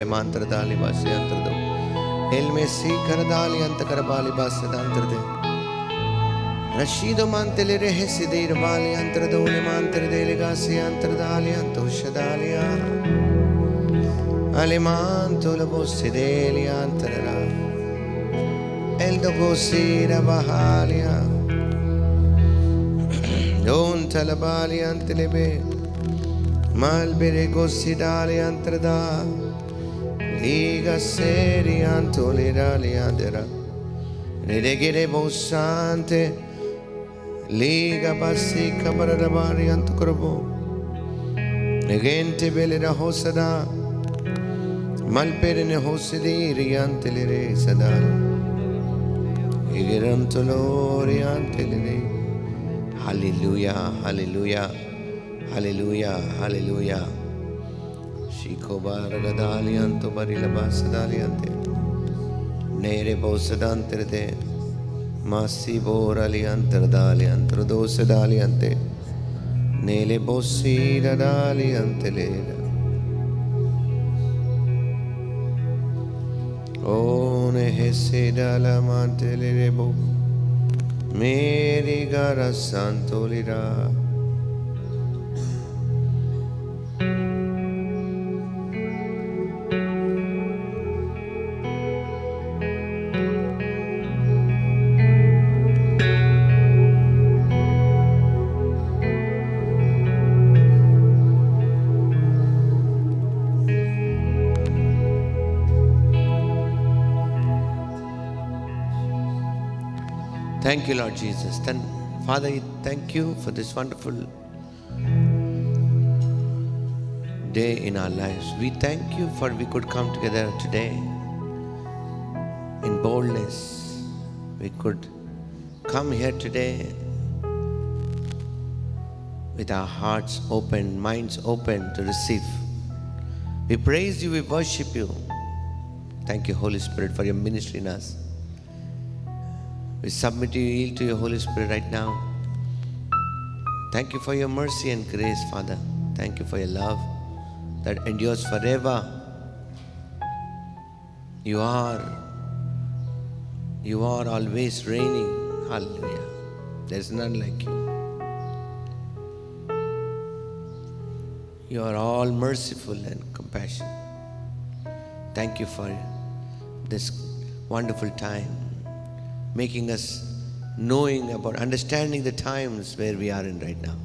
Mantradali Basi Antrado. Elmesi Karadali Antakarabali Basadantrade. Rashido Mantelere Hesidir Bali Antradone Mantre Delegasi Antradali Antoshadalia. Alimanto la Bossideli Antrara. Eldogosira Bahalia. Don Talabali Antelebe. Malbere Gossidali Antrada. Liga seri antolirali andera, nedegere bosante, liga basika baradabari antokrobo, negente belera hosada, malperene hosidiri antelire sadal, igerantolori antelire. Hallelujah, hallelujah, hallelujah, hallelujah. Shikobar gadalianto barilabas daliante nere bosadante de masi boralianter daliantro dos daliante nele bossi daliante lera o ne hesse dalamante lerebo meri gara santo lira. Thank you, Lord Jesus. Father, thank you for this wonderful day in our lives. We thank you for we could come together today in boldness. We could come here today with our hearts open, minds open to receive. We praise you, we worship you. Thank you, Holy Spirit, for your ministry in us. We submit you, yield to your Holy Spirit right now. Thank you for your mercy and grace, Father. Thank you for your love that endures forever. You are always reigning. Hallelujah. There is none like you. You are all merciful and compassionate. Thank you for this wonderful time, making us understanding the times where we are in right now.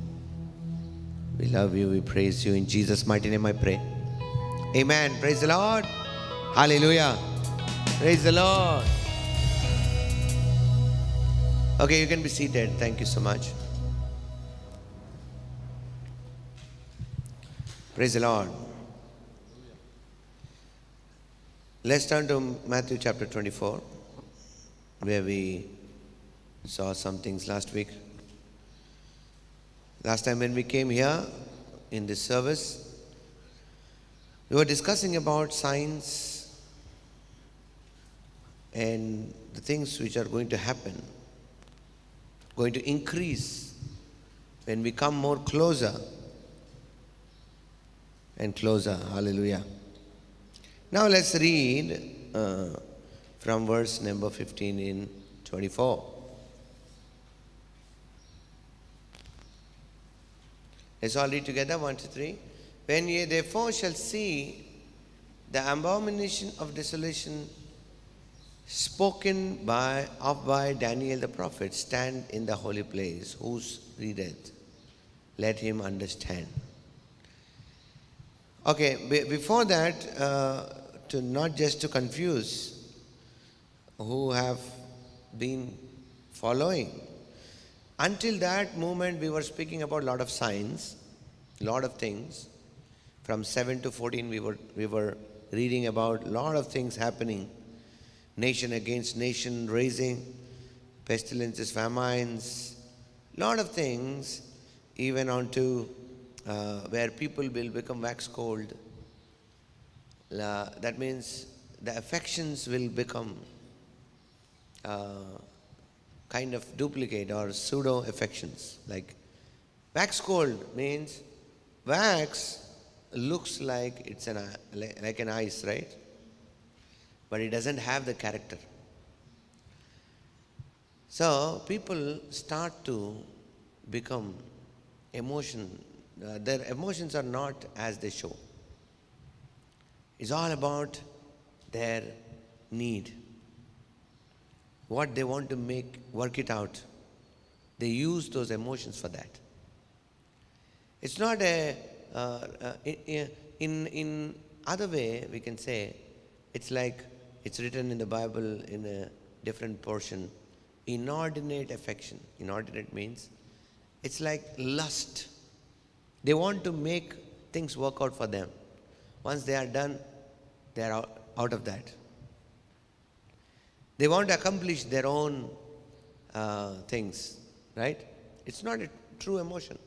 We love you, we praise you. In Jesus' mighty name I pray. Amen. Praise the Lord. Hallelujah. Praise the Lord. Okay, you can be seated. Thank you so much. Praise the Lord. Let's turn to Matthew chapter 24, where we saw some things last week. Last time when we came here in this service, we were discussing about signs and the things which are going to happen, going to increase when we come more closer and closer. Hallelujah. Now let's read from verse number 15 in 24. Let's all read together. 1, 2, 3. When ye therefore shall see the abomination of desolation spoken of by Daniel the prophet stand in the holy place, whose readeth, let him understand. Okay, before that, to not just to confuse who have been following. Until that moment, we were speaking about a lot of signs, a lot of things. From 7 to 14, we were reading about a lot of things happening. Nation against nation raising, pestilences, famines, a lot of things, even onto where people will become wax cold. That means the affections will become kind of duplicate or pseudo affections. Like wax cold means wax looks like it's like an ice, right? But it doesn't have the character. So people start to become their emotions are not as they show. It's all about their need, what they want to work it out. They use those emotions for that. It's not in other way we can say, it's like it's written in the Bible in a different portion, inordinate affection. Inordinate means it's like lust. They want to make things work out for them. Once they are done, they are out of that. They want to accomplish their own things, right? It's not a true emotion,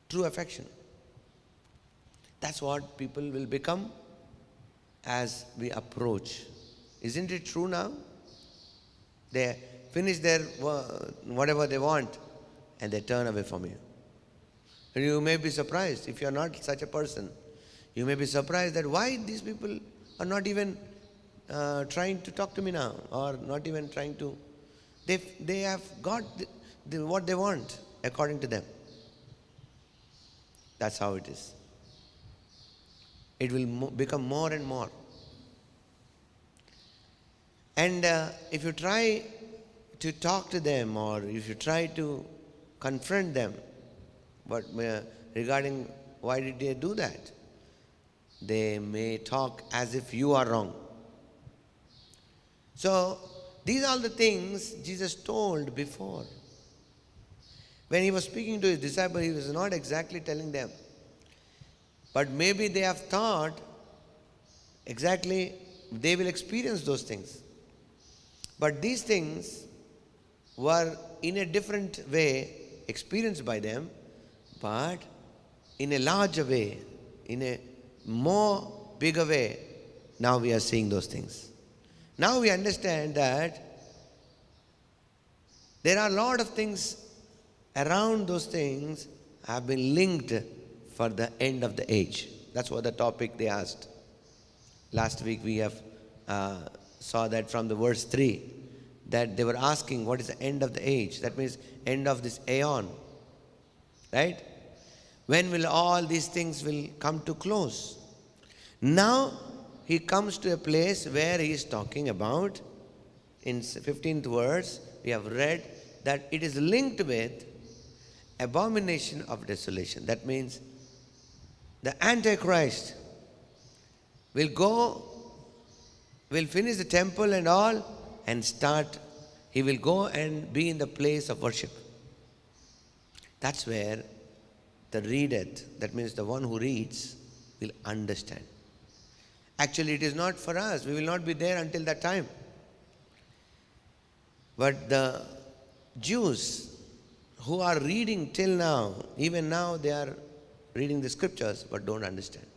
true affection. That's what people will become as we approach. Isn't it true now? They finish their whatever they want and they turn away from you. And you may be surprised if you are not such a person. You may be surprised that why these people are not even trying to talk to me now, or not even trying to. They have got what they want according to them. That's how it is. It will become more and more. And if you try to talk to them, or if you try to confront them, but regarding why did they do that, they may talk as if you are wrong. So these are the things Jesus told before. When he was speaking to his disciples, he was not exactly telling them. But maybe they have thought exactly they will experience those things. But these things were in a different way experienced by them, but in a larger way, in a more bigger way, now we are seeing those things. Now we understand that there are a lot of things around those things have been linked for the end of the age. That's what the topic they asked. Last week we have saw that from the verse 3, that they were asking what is the end of the age. That means end of this aeon, right? When will all these things will come to close? Now he comes to a place where he is talking about, in 15th verse, we have read that it is linked with abomination of desolation. That means the Antichrist will finish the temple and all, and he will go and be in the place of worship. That's where the readeth, that means the one who reads, will understand. Actually, it is not for us. We will not be there until that time. But the Jews who are reading till now, even now they are reading the scriptures but don't understand.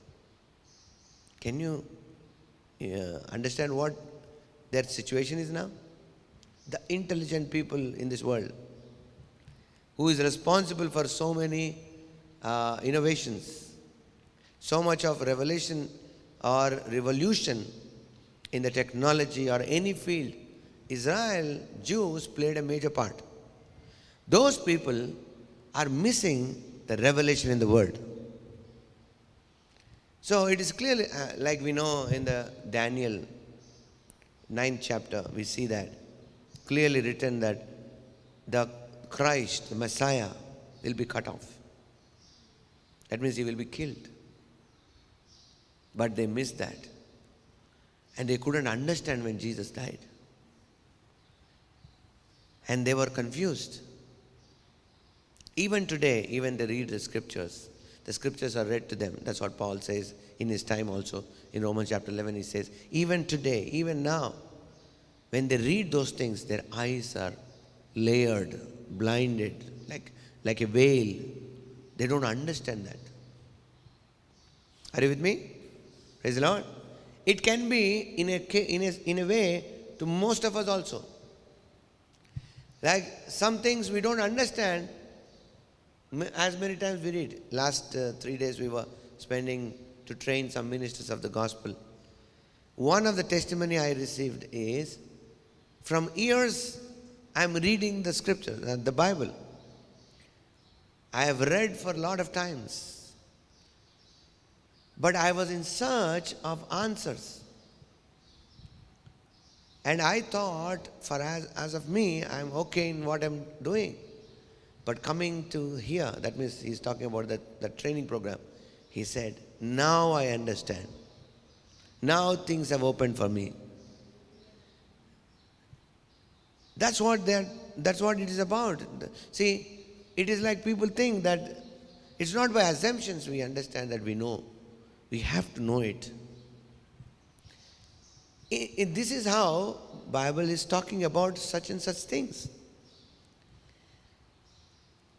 Can you understand what their situation is now? The intelligent people in this world, who is responsible for so many innovations, so much of revelation or revolution in the technology or any field, Israel, Jews played a major part. Those people are missing the revelation in the word. So it is clearly, like we know in the Daniel 9th chapter, we see that clearly written that the Christ, the Messiah, will be cut off. That means he will be killed. But they missed that. And they couldn't understand when Jesus died. And they were confused. Even today, even they read the scriptures are read to them. That's what Paul says in his time also. In Romans chapter 11, he says, even today, even now, when they read those things, their eyes are layered, blinded, like a veil. They don't understand that. Are you with me? Praise the Lord. It can be in a way to most of us also. Like some things we don't understand. As many times we read. Last 3 days we were spending to train some ministers of the gospel. One of the testimony I received is, from years I am reading the scripture, the Bible. I have read for a lot of times. But I was in search of answers. And I thought, for as of me, I am okay in what I am doing. But coming to here, that means he's talking about the training program. He said, now I understand. Now things have opened for me. That's what it is about. See, it is like people think that it's not by assumptions we understand that we know. We have to know it. This is how Bible is talking about such and such things.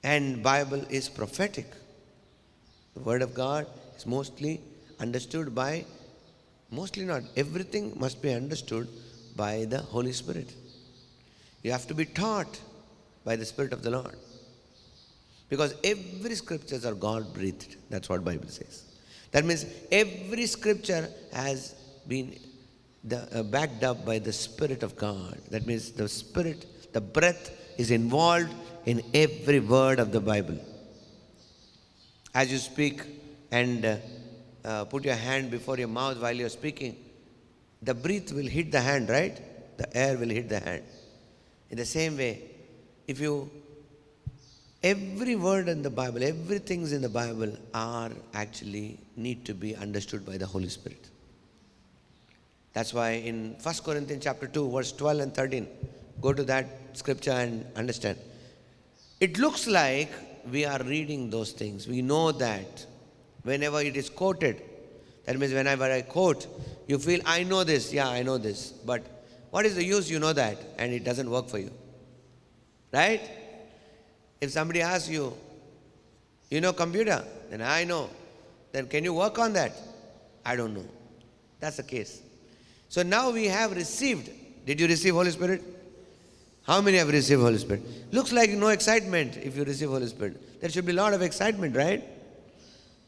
And Bible is prophetic. The Word of God is mostly understood by, mostly not, everything must be understood by the Holy Spirit. You have to be taught by the Spirit of the Lord. Because every scriptures are God-breathed. That's what Bible says. That means every scripture has been backed up by the Spirit of God. That means the Spirit, the breath is involved in every word of the Bible. As you speak and put your hand before your mouth while you're speaking, the breath will hit the hand, right? The air will hit the hand. In the same way, every word in the Bible, everything in the Bible are actually need to be understood by the Holy Spirit. That's why in 1 Corinthians chapter 2, verse 12 and 13, go to that scripture and understand. It looks like we are reading those things. We know that whenever it is quoted, that means whenever I quote, you feel, I know this, yeah, I know this. But what is the use you know that and it doesn't work for you? Right? If somebody asks you, you know computer? Then I know. Then can you work on that? I don't know. That's the case. So now we have received. Did you receive Holy Spirit? How many have received Holy Spirit? Looks like no excitement if you receive Holy Spirit. There should be a lot of excitement, right?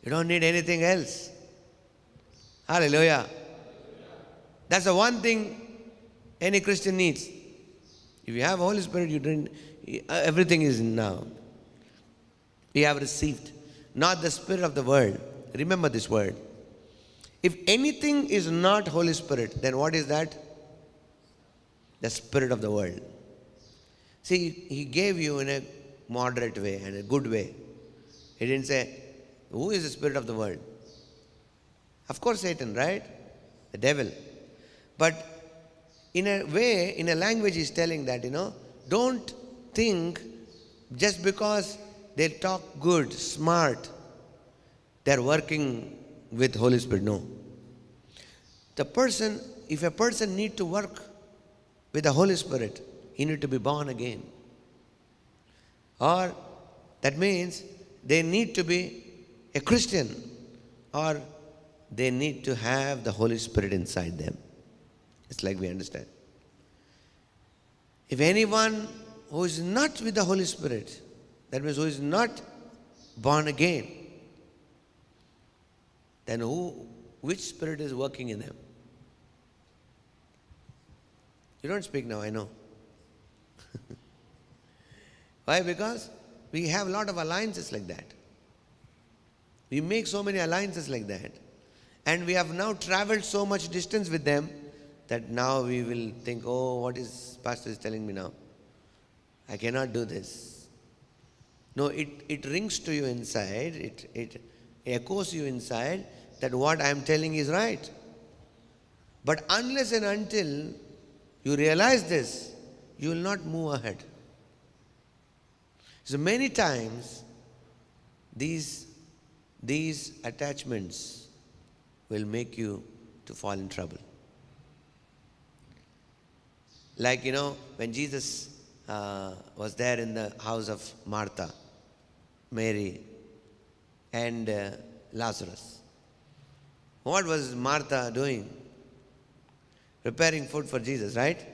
You don't need anything else. Hallelujah. That's the one thing any Christian needs. If you have Holy Spirit, you don't, everything is now. We have received, not the spirit of the world. Remember this word. If anything is not Holy Spirit, then what is that? The spirit of the world. See, He gave you in a moderate way and a good way. He didn't say, who is the spirit of the world? Of course Satan, right? The devil. But in a way, in a language He's telling that, don't think just because they talk good, smart, they're working with Holy Spirit. No. If a person need to work with the Holy Spirit, he need to be born again. Or that means they need to be a Christian, or they need to have the Holy Spirit inside them. It's like we understand. If anyone who is not with the Holy Spirit, that means who is not born again, then which spirit is working in them? You don't speak now, I know. Why? Because we have a lot of alliances like that. We make so many alliances like that. And we have now traveled so much distance with them that now we will think, oh, what is Pastor is telling me now? I cannot do this. No, it rings to you inside, it echoes you inside that what I am telling is right. But unless and until you realize this, you will not move ahead. So many times, these attachments will make you to fall in trouble. Like, when Jesus was there in the house of Martha, Mary, and Lazarus. What was Martha doing? Preparing food for Jesus, right?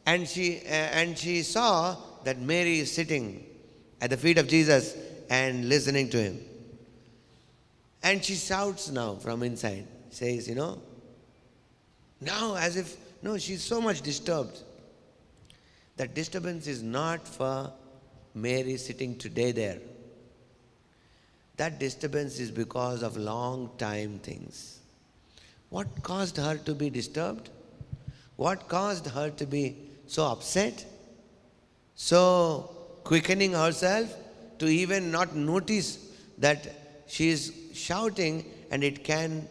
And she saw that Mary is sitting at the feet of Jesus and listening to Him. And she shouts now from inside, says, now as if, no, she's so much disturbed. That disturbance is not for Mary sitting today there. That disturbance is because of long time things. What caused her to be disturbed? What caused her to be so upset? So quickening herself to even not notice that she is shouting, and it can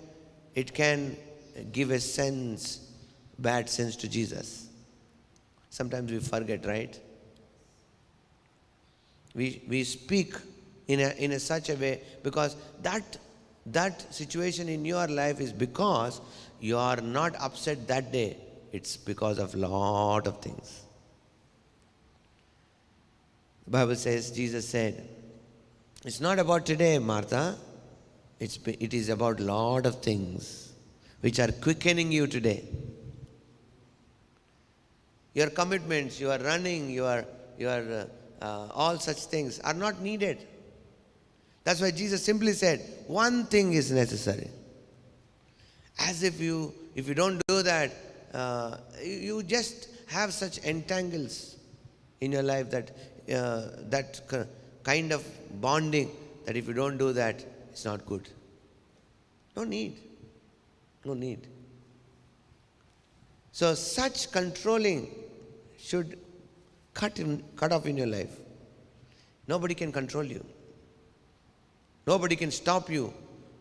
give a sense, bad sense to Jesus. Sometimes we forget, right? We speak in such a way because that situation in your life is because you are not upset that day. It's because of lot of things. The Bible says, Jesus said, it's not about today, Martha. It is about lot of things which are quickening you today. Your commitments, your running, your all such things are not needed. That's why Jesus simply said, one thing is necessary. As if you don't do that, you just have such entangles in your life that kind of bonding that if you don't do that, it's not good. No need. No need. So such controlling should cut off in your life. Nobody can control you. Nobody can stop you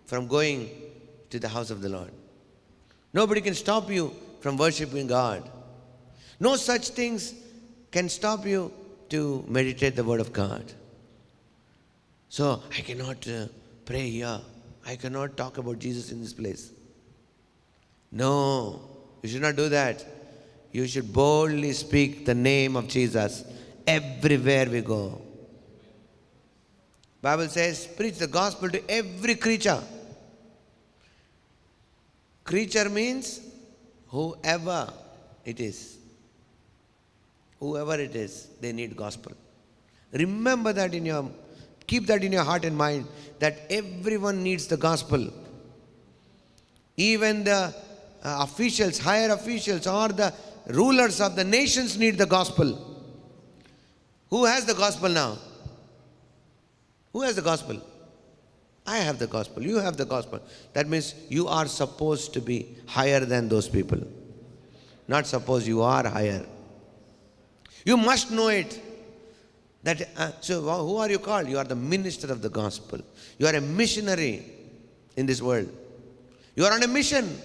from going to the house of the Lord. Nobody can stop you from worshiping God. No such things can stop you to meditate the word of God. So I cannot pray here. I cannot talk about Jesus in this place. No, you should not do that. You should boldly speak the name of Jesus everywhere we go. Bible says, preach the gospel to every creature. Creature means whoever it is. Whoever it is, they need gospel. Remember that keep that in your heart and mind, that everyone needs the gospel. Even the officials, higher officials, or the rulers of the nations need the gospel. Who has the gospel now? Who has the gospel? I have the gospel. You have the gospel. That means you are supposed to be higher than those people. Not suppose you are higher. You must know it. So who are you called? You are the minister of the gospel. You are a missionary in this world. You are on a mission.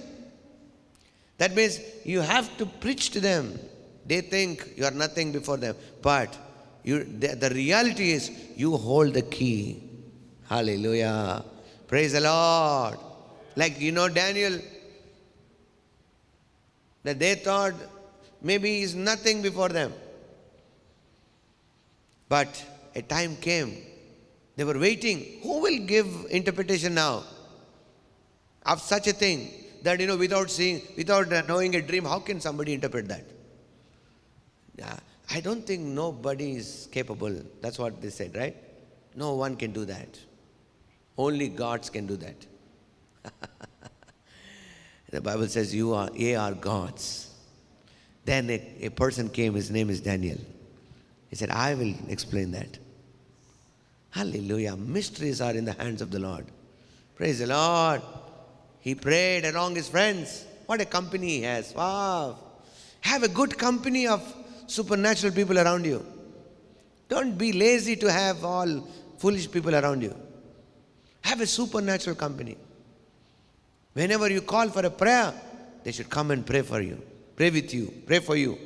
That means you have to preach to them. They think you are nothing before them. But the reality is you hold the key. Hallelujah. Praise the Lord. Like Daniel, that they thought maybe he is nothing before them. But a time came, they were waiting. Who will give interpretation now of such a thing that, without knowing a dream, how can somebody interpret that? I don't think nobody is capable. That's what they said, right? No one can do that. Only gods can do that. The Bible says, ye are gods. Then a person came, his name is Daniel. He said, I will explain that. Hallelujah. Mysteries are in the hands of the Lord. Praise the Lord. He prayed along his friends. What a company he has. Wow. Have a good company of supernatural people around you. Don't be lazy to have all foolish people around you. Have a supernatural company. Whenever you call for a prayer, they should come and pray for you. Pray with you. Pray for you.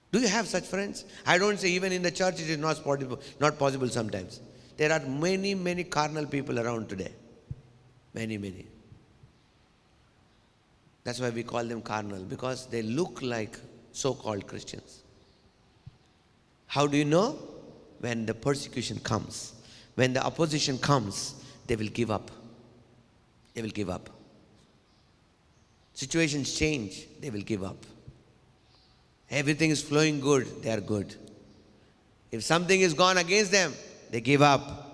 Do you have such friends? I don't say even in the church it is not possible sometimes. There are many, many carnal people around today. Many, many. That's why we call them carnal, because they look like so-called Christians. How do you know? When the persecution comes, when the opposition comes, they will give up. They will give up. Situations change, they will give up. Everything is flowing good, they are good. If something is gone against them, they give up.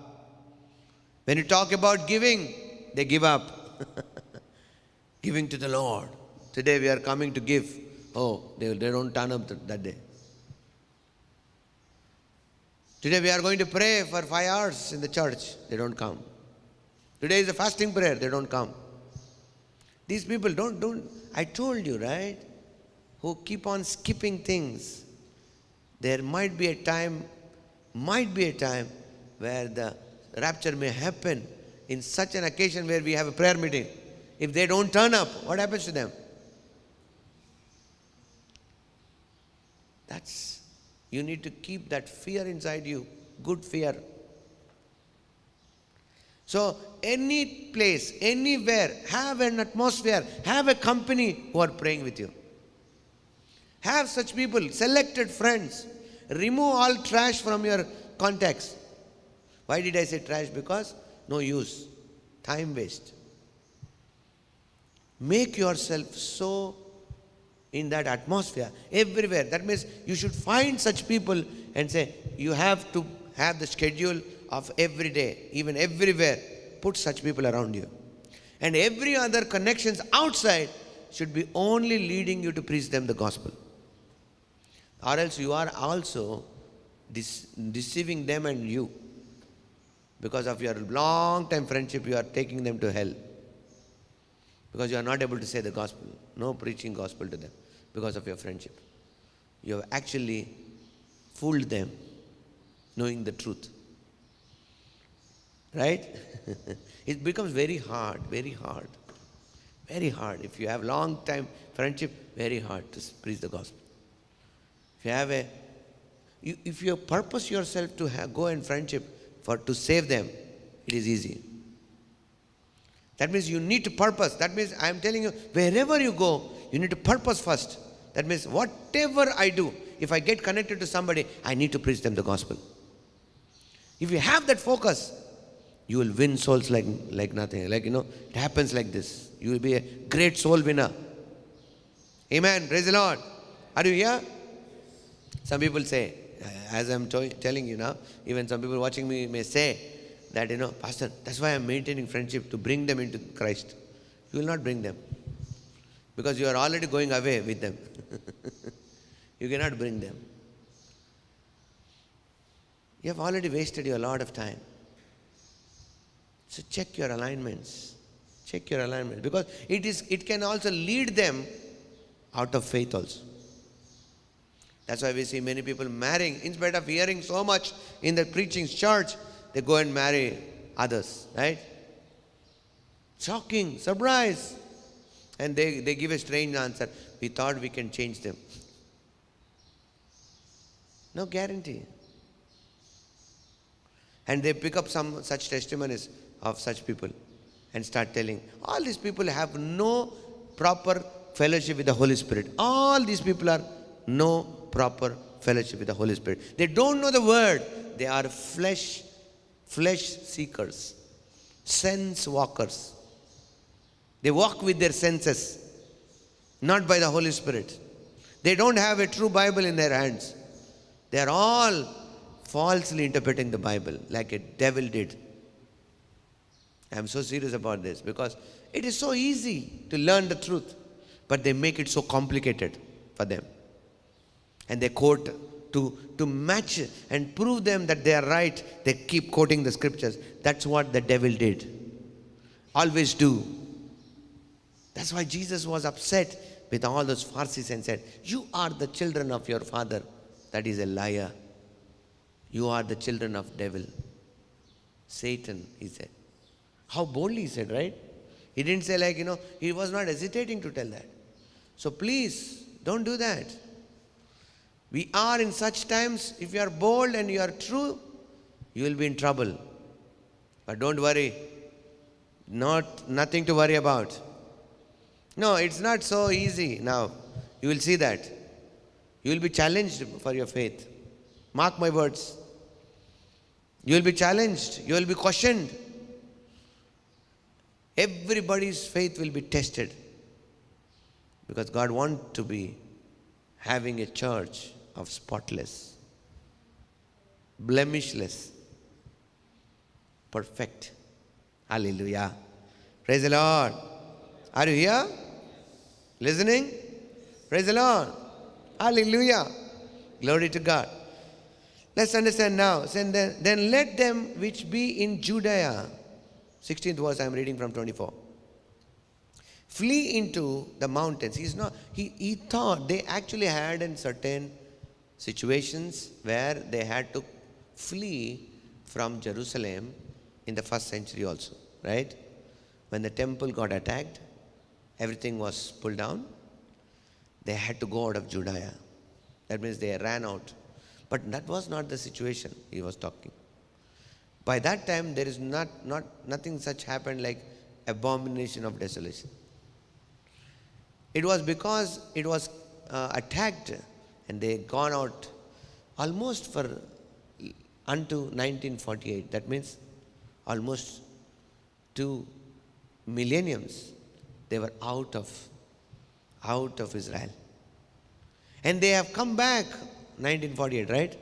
When you talk about giving, they give up. Giving to the Lord. Today we are coming to give. Oh, they don't turn up that day. Today we are going to pray for 5 hours in the church. They don't come. Today is a fasting prayer. They don't come. These people don't. I told you, right? Who keep on skipping things. There might be a time where the rapture may happen in such an occasion where we have a prayer meeting. If they don't turn up, what happens to them? You need to keep that fear inside you. Good fear. So any place, anywhere, have an atmosphere, have a company who are praying with you. Have such people, selected friends. Remove all trash from your contacts. Why did I say trash? Because no use. Time waste. Make yourself so in that atmosphere, everywhere. That means you should find such people and say, you have to have the schedule of every day, even everywhere. Put such people around you. And every other connections outside should be only leading you to preach them the gospel. Or else you are also deceiving them and you. Because of your long time friendship, you are taking them to hell. Because you are not able to say the gospel. No preaching gospel to them because of your friendship. You have actually fooled them, knowing the truth. Right? It becomes very hard, very hard. Very hard. If you have long time friendship, very hard to preach the gospel. If you purpose yourself to go in friendship to save them, it is easy. That means you need to purpose. That means I am telling you, wherever you go, you need to purpose first. That means whatever I do, if I get connected to somebody, I need to preach them the gospel. If you have that focus, you will win souls like nothing. It happens like this. You will be a great soul winner. Amen. Praise the Lord. Are you here? Some people say, as I'm telling you now, even some people watching me may say that, Pastor, that's why I'm maintaining friendship, to bring them into Christ. You will not bring them. Because you are already going away with them. You cannot bring them. You have already wasted a lot of time. So check your alignments. Check your alignment. Because it can also lead them out of faith also. That's why we see many people marrying. In spite of hearing so much in the preaching church, they go and marry others. Right? Shocking. Surprise. And they give a strange answer. We thought we can change them. No guarantee. And they pick up some such testimonies of such people and start telling, all these people have no proper fellowship with the Holy Spirit. All these people are no proper fellowship with the Holy Spirit. They don't know the word. They are flesh seekers, sense walkers. They walk with their senses, not by the Holy Spirit. They don't have a true Bible in their hands. They are all falsely interpreting the Bible like a devil did. I am so serious about this because it is so easy to learn the truth, but they make it so complicated for them. And they quote to match and prove them that they are right. They keep quoting the scriptures. That's what the devil did. Always do. That's why Jesus was upset with all those Pharisees and said, you are the children of your father. That is a liar. You are the children of devil. Satan, he said. How boldly he said, right? He didn't say he was not hesitating to tell that. So please, don't do that. We are in such times, if you are bold and you are true, you will be in trouble. But don't worry. Nothing to worry about. No, it's not so easy now. You will see that. You will be challenged for your faith. Mark my words. You will be challenged. You will be questioned. Everybody's faith will be tested. Because God wants to be having a church of spotless, blemishless, perfect. Hallelujah. Praise the Lord. Are you here? Listening? Praise the Lord. Hallelujah. Glory to God. Let's understand now. Then let them which be in Judea. 16th verse I am reading from 24. Flee into the mountains. He thought they actually had in certain situations where they had to flee from Jerusalem in the first century also, right? When the temple got attacked, everything was pulled down. They had to go out of Judea. That means they ran out. But that was not the situation he was talking. By that time, there is nothing such happened like abomination of desolation. It was because it was attacked and they gone out almost for unto 1948. That means almost 2 millenniums they were out of Israel. And they have come back 1948, right?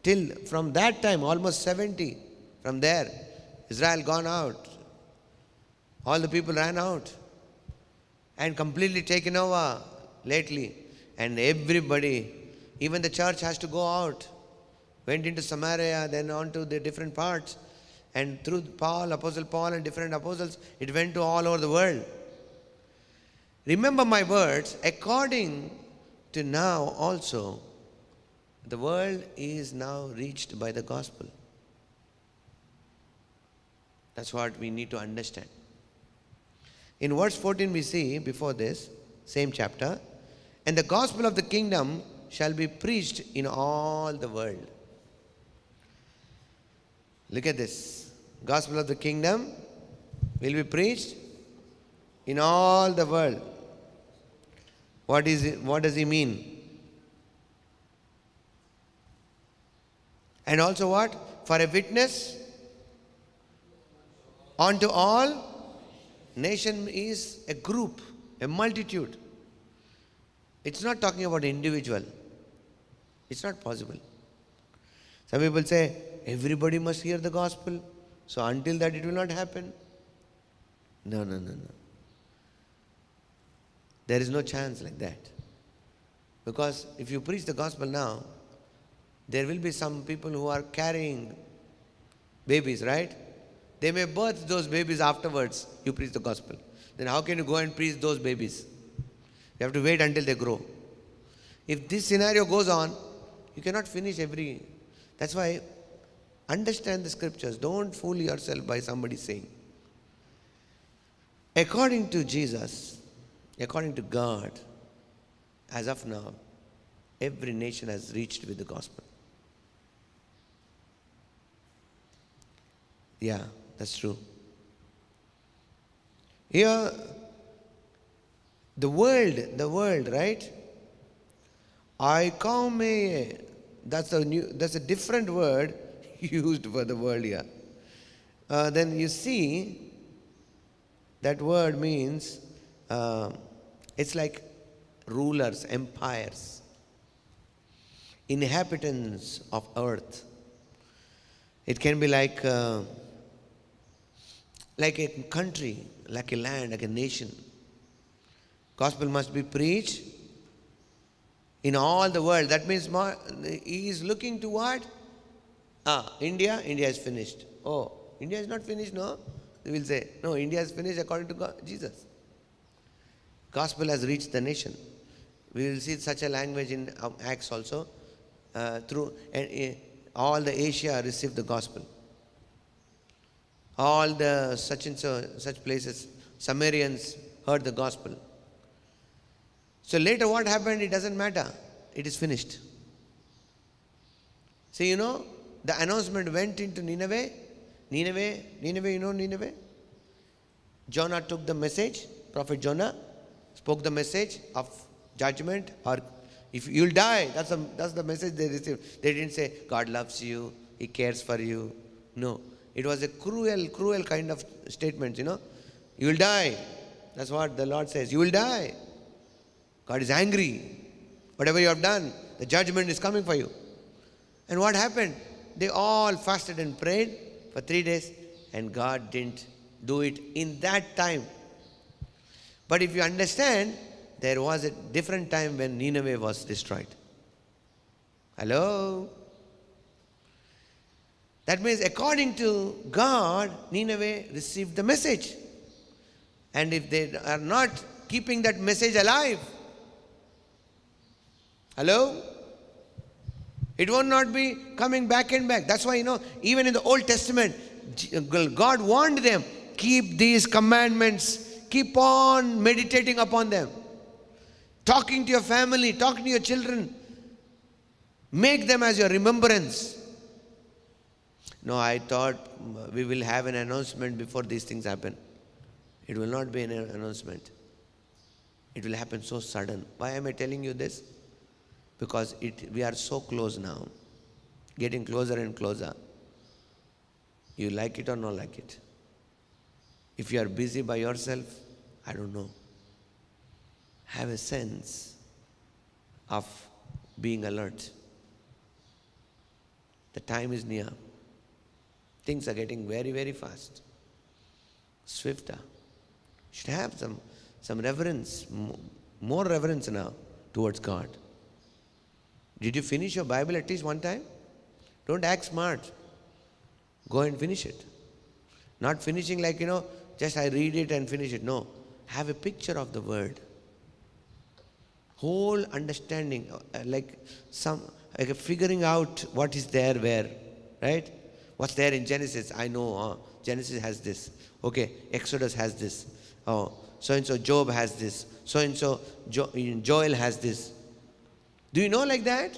Till from that time, almost 70, from there, Israel gone out. All the people ran out and completely taken over lately. And everybody, even the church has to go out. Went into Samaria, then on to the different parts. And through Paul, Apostle Paul and different apostles, it went to all over the world. Remember my words, according to now also, the world is now reached by the gospel. That's what we need to understand. In verse 14 we see, before this, same chapter, and the gospel of the kingdom shall be preached in all the world. Look at this. Gospel of the kingdom will be preached in all the world. What is it? What does he mean? And also what? For a witness unto all. Nation is a group, a multitude. It's not talking about individual. It's not possible. Some people say, everybody must hear the gospel. So until that it will not happen. No. There is no chance like that. Because if you preach the gospel now, there will be some people who are carrying babies, right? They may birth those babies afterwards. You preach the gospel. Then how can you go and preach those babies? You have to wait until they grow. If this scenario goes on, you cannot finish every... That's why understand the scriptures. Don't fool yourself by somebody saying. According to Jesus, according to God, as of now, every nation has reached with the gospel. Yeah, that's true. Here, the world, right? Oikoumene, that's a different word used for the world here. Then you see, that word means, it's like rulers, empires, inhabitants of earth. It can be like a country, like a land, like a nation. Gospel must be preached in all the world. That means he is looking to what? India is finished. Oh, India is not finished, no? They will say, no, India is finished according to God, Jesus. Gospel has reached the nation. We will see such a language in Acts also. All the Asia received the gospel. All the such places, Samaritans heard the gospel. So later what happened, it doesn't matter. It is finished. So the announcement went into Nineveh. Nineveh, you know Nineveh? Jonah took the message. Prophet Jonah spoke the message of judgment, or if you'll die. That's the message they received. They didn't say, God loves you, He cares for you. No. It was a cruel kind of statement, You will die. That's what the Lord says. You will die. God is angry. Whatever you have done, the judgment is coming for you. And what happened? They all fasted and prayed for 3 days, and God didn't do it in that time. But if you understand, there was a different time when Nineveh was destroyed. Hello? That means according to God, Nineveh received the message. And if they are not keeping that message alive, hello? It will not be coming back and back. That's why, even in the Old Testament, God warned them, keep these commandments, keep on meditating upon them. Talking to your family, talking to your children. Make them as your remembrance. No, I thought we will have an announcement before these things happen. It will not be an announcement. It will happen so sudden. Why am I telling you this? Because we are so close now. Getting closer and closer. You like it or not like it. If you are busy by yourself, I don't know. Have a sense of being alert. The time is near. Things are getting very, very fast. Swifter. You should have some reverence, more reverence now towards God. Did you finish your Bible at least one time? Don't act smart. Go and finish it. Not finishing like, just I read it and finish it. No. Have a picture of the word. Whole understanding, like figuring out what is there where, right? What's there in Genesis? I know, Genesis has this. Okay, Exodus has this. Oh, so-and-so Job has this. So-and-so Joel has this. Do you know like that?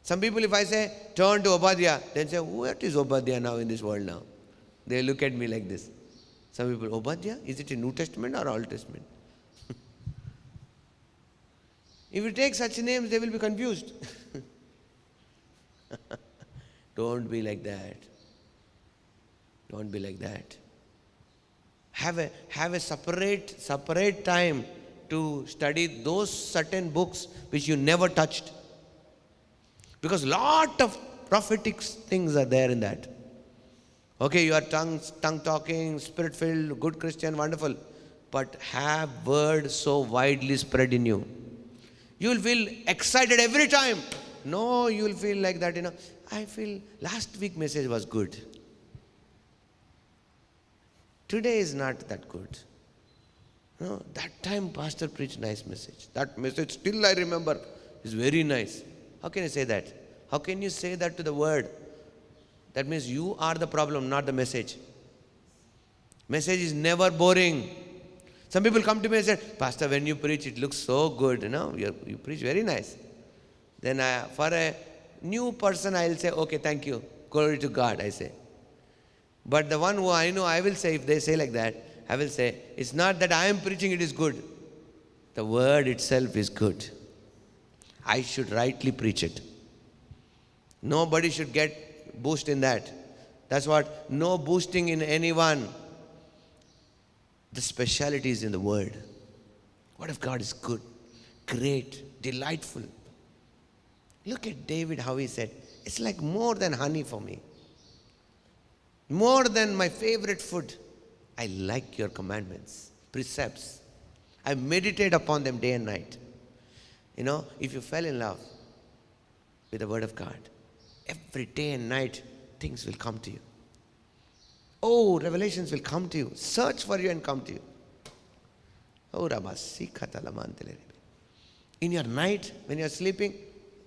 Some people, if I say, turn to Obadiah, then say, what is Obadiah now in this world now? They look at me like this. Some people, Obadiah? Is it in New Testament or Old Testament? If you take such names, they will be confused. Don't be like that. Don't be like that. Have a separate time to study those certain books which you never touched. Because lot of prophetic things are there in that. Okay, you are tongue talking, spirit filled, good Christian, wonderful. But have word so widely spread in you. You will feel excited every time. No, you will feel like that, I feel last week message was good. Today is not that good. No, that time pastor preached nice message. That message still I remember is very nice. How can you say that? How can you say that to the word? That means you are the problem, not the message. Message is never boring. Some people come to me and say, Pastor, when you preach, it looks so good. You preach very nice. Then for a new person, I will say, okay, thank you. Glory to God, I say. But the one who I know, I will say, if they say like that, I will say, it's not that I am preaching, it is good. The word itself is good. I should rightly preach it. Nobody should get boost in that. That's what, no boosting in anyone. The speciality is in the word. Word of God is good, great, delightful. Look at David, how he said, it's like more than honey for me. More than my favorite food. I like your commandments, precepts. I meditate upon them day and night. If you fell in love with the word of God, every day and night, things will come to you. Oh, revelations will come to you. Search for you and come to you. Oh, in your night, when you are sleeping,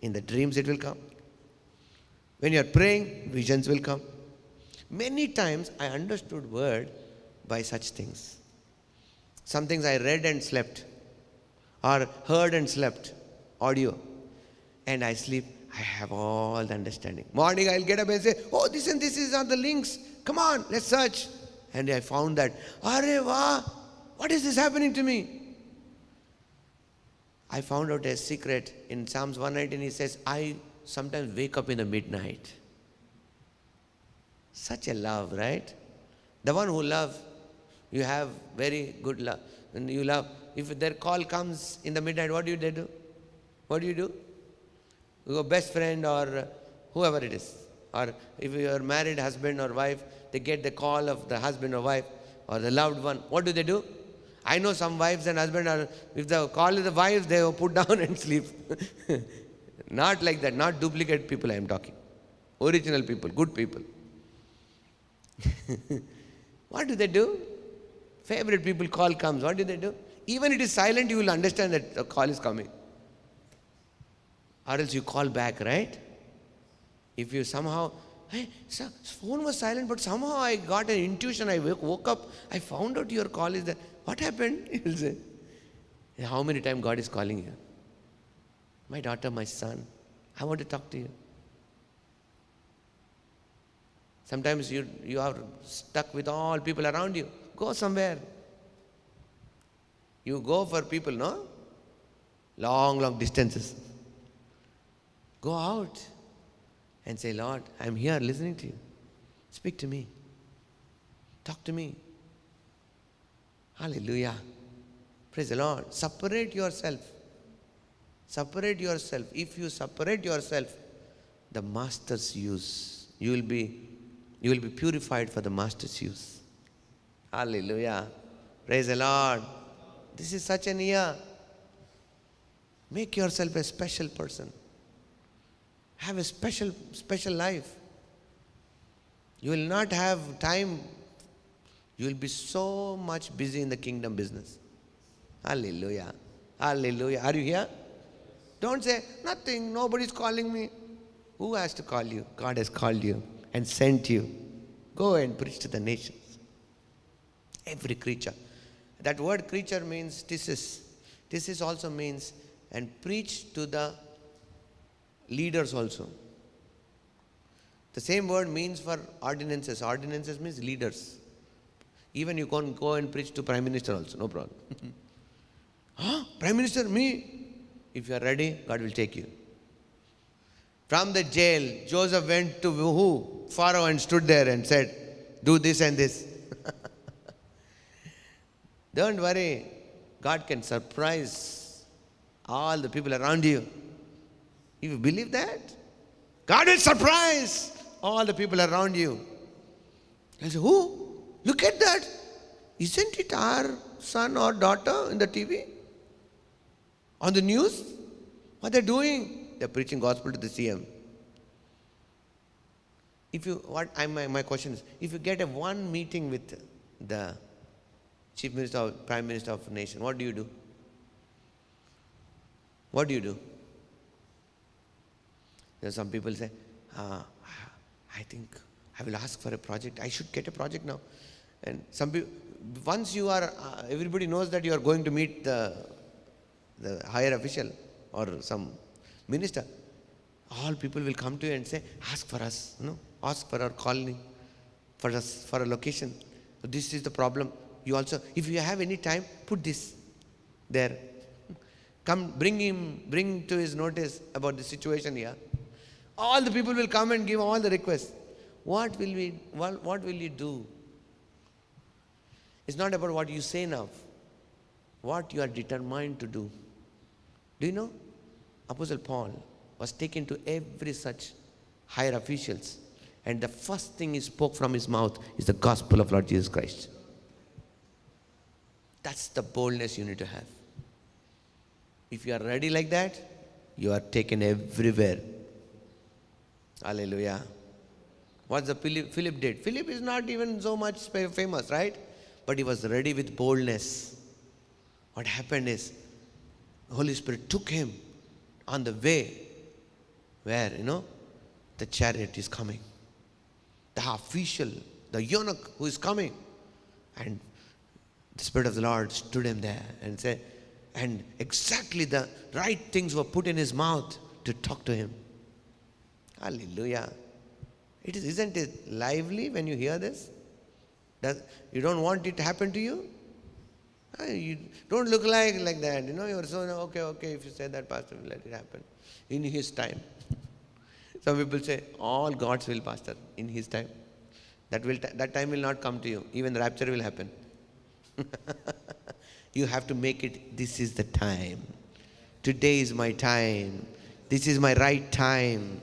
in the dreams it will come. When you are praying, visions will come. Many times I understood word by such things. Some things I read and slept, or heard and slept, audio, and I sleep. I have all the understanding. Morning I'll get up and say, oh, this and this are the links. Come on, let's search. And I found that, Arre wah, what is this happening to me? I found out a secret. In Psalms 119, he says, I sometimes wake up in the midnight. Such a love, right? The one who loves, you have very good love. And you love, if their call comes in the midnight, what do they do? What do you do? Your best friend or whoever it is. Or if you are married, husband or wife, they get the call of the husband or wife or the loved one. What do? I know some wives and husbands are, if the call is the wife, they will put down and sleep. Not like that, not duplicate people I am talking. Original people, good people. What do? Favorite people call comes, what do? Even it is silent, you will understand that the call is coming. Or else you call back, right? If you somehow, hey, sir, phone was silent, but somehow I got an intuition, I woke up, I found out your call is there. What happened? You will say, how many times God is calling you? My daughter, my son, I want to talk to you. Sometimes you are stuck with all people around you. Go somewhere. You go for people, no? Long distances. Go out and say, Lord, I'm here listening to you. Speak to me. Talk to me. Hallelujah. Praise the Lord. Separate yourself. Separate yourself. If you separate yourself, the master's use, you will be purified for the master's use. Hallelujah. Praise the Lord. This is such an year. Make yourself a special person. Have a special life. You will not have time. You will be so much busy in the kingdom business. Hallelujah. Hallelujah. Are you here? Don't say, nothing, nobody's calling me. Who has to call you? God has called you and sent you. Go and preach to the nations. Every creature. That word creature means thesis. Thesis also means, and preach to the leaders also. The same word means for ordinances. Ordinances means leaders. Even you can go and preach to Prime Minister also, no problem. Huh? Prime Minister, me? If you are ready, God will take you. From the jail, Joseph went to who? Pharaoh, and stood there and said, do this and this. Don't worry. God can surprise all the people around you. If you believe that, God will surprise all the people around you. They'll say, who? Look at that. Isn't it our son or daughter in the TV? On the news? What they're doing? They're preaching gospel to the CM. My question is, if you get a one meeting with the Chief Minister or Prime Minister of a nation, what do you do? What do you do? There are some people say, I think I will ask for a project. I should get a project now. And some people, once you are, everybody knows that you are going to meet the higher official or some minister. All people will come to you and say, ask for us, ask for our colony, for us, for a location. So this is the problem. You also, if you have any time, put this there. Come, bring to his notice about the situation here. All the people will come and give all the requests. What will you do? It's not about what you say now. What you are determined to do. Do you know? Apostle Paul was taken to every such higher officials, and the first thing he spoke from his mouth is the gospel of Lord Jesus Christ. That's the boldness you need to have. If you are ready like that, you are taken everywhere. Hallelujah. What's the Philip did? Philip is not even so much famous, right? But he was ready with boldness. What happened is, the Holy Spirit took him on the way where, the chariot is coming. The official, the eunuch who is coming. And the Spirit of the Lord stood him there and said, and exactly the right things were put in his mouth to talk to him. Hallelujah. Isn't it lively when you hear this? You don't want it to happen to you? You don't look like that. You're so, okay, if you say that, Pastor, will let it happen. In his time. Some people say, all God's will, Pastor, in his time. That time will not come to you. Even the rapture will happen. You have to make it, this is the time. Today is my time. This is my right time.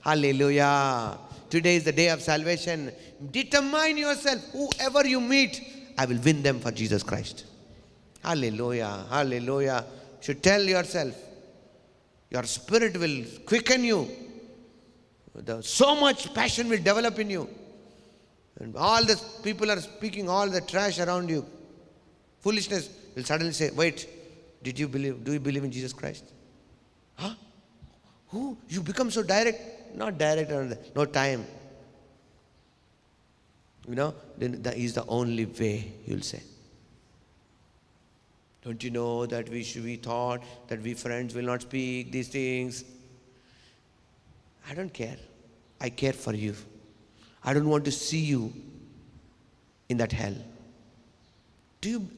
Hallelujah. Today is the day of salvation. Determine yourself. Whoever you meet, I will win them for Jesus Christ. Hallelujah. Hallelujah. You should tell yourself. Your spirit will quicken you. So much passion will develop in you. And all the people are speaking all the trash around you. Foolishness will suddenly say, wait, do you believe in Jesus Christ? Huh? Who? You become so direct? Not direct, no time. Then that is the only way, you'll say. Don't you know that we thought that we friends will not speak these things? I don't care. I care for you. I don't want to see you in that hell.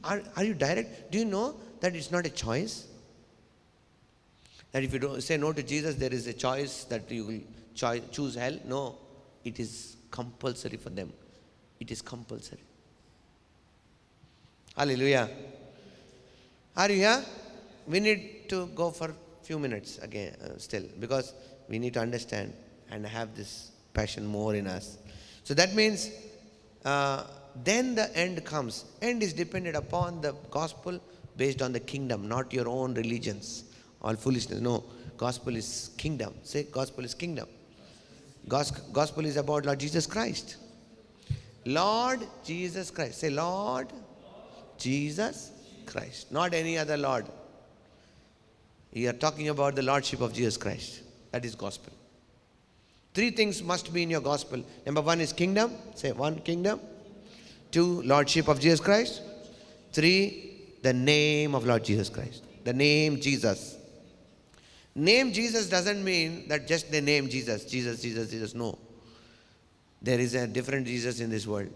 Are you direct? Do you know that it's not a choice? That if you don't say no to Jesus, there is a choice that you will choose hell? No, it is compulsory for them. It is compulsory. Hallelujah. Are you here? We need to go for a few minutes again still, because we need to understand and have this passion more in us. So that means then the end comes. End is dependent upon the gospel based on the kingdom, not your own religions. All foolishness. No, gospel is kingdom. Say, gospel is kingdom. Gospel is about Lord Jesus Christ. Lord Jesus Christ. Say, Lord Jesus Christ. Not any other Lord. We are talking about the Lordship of Jesus Christ. That is gospel. 3 things must be in your gospel. Number 1 is kingdom. Say, 1, kingdom. 2, Lordship of Jesus Christ. 3, the name of Lord Jesus Christ. The name Jesus. Name Jesus doesn't mean that just the name Jesus. Jesus, Jesus, Jesus. No. There is a different Jesus in this world.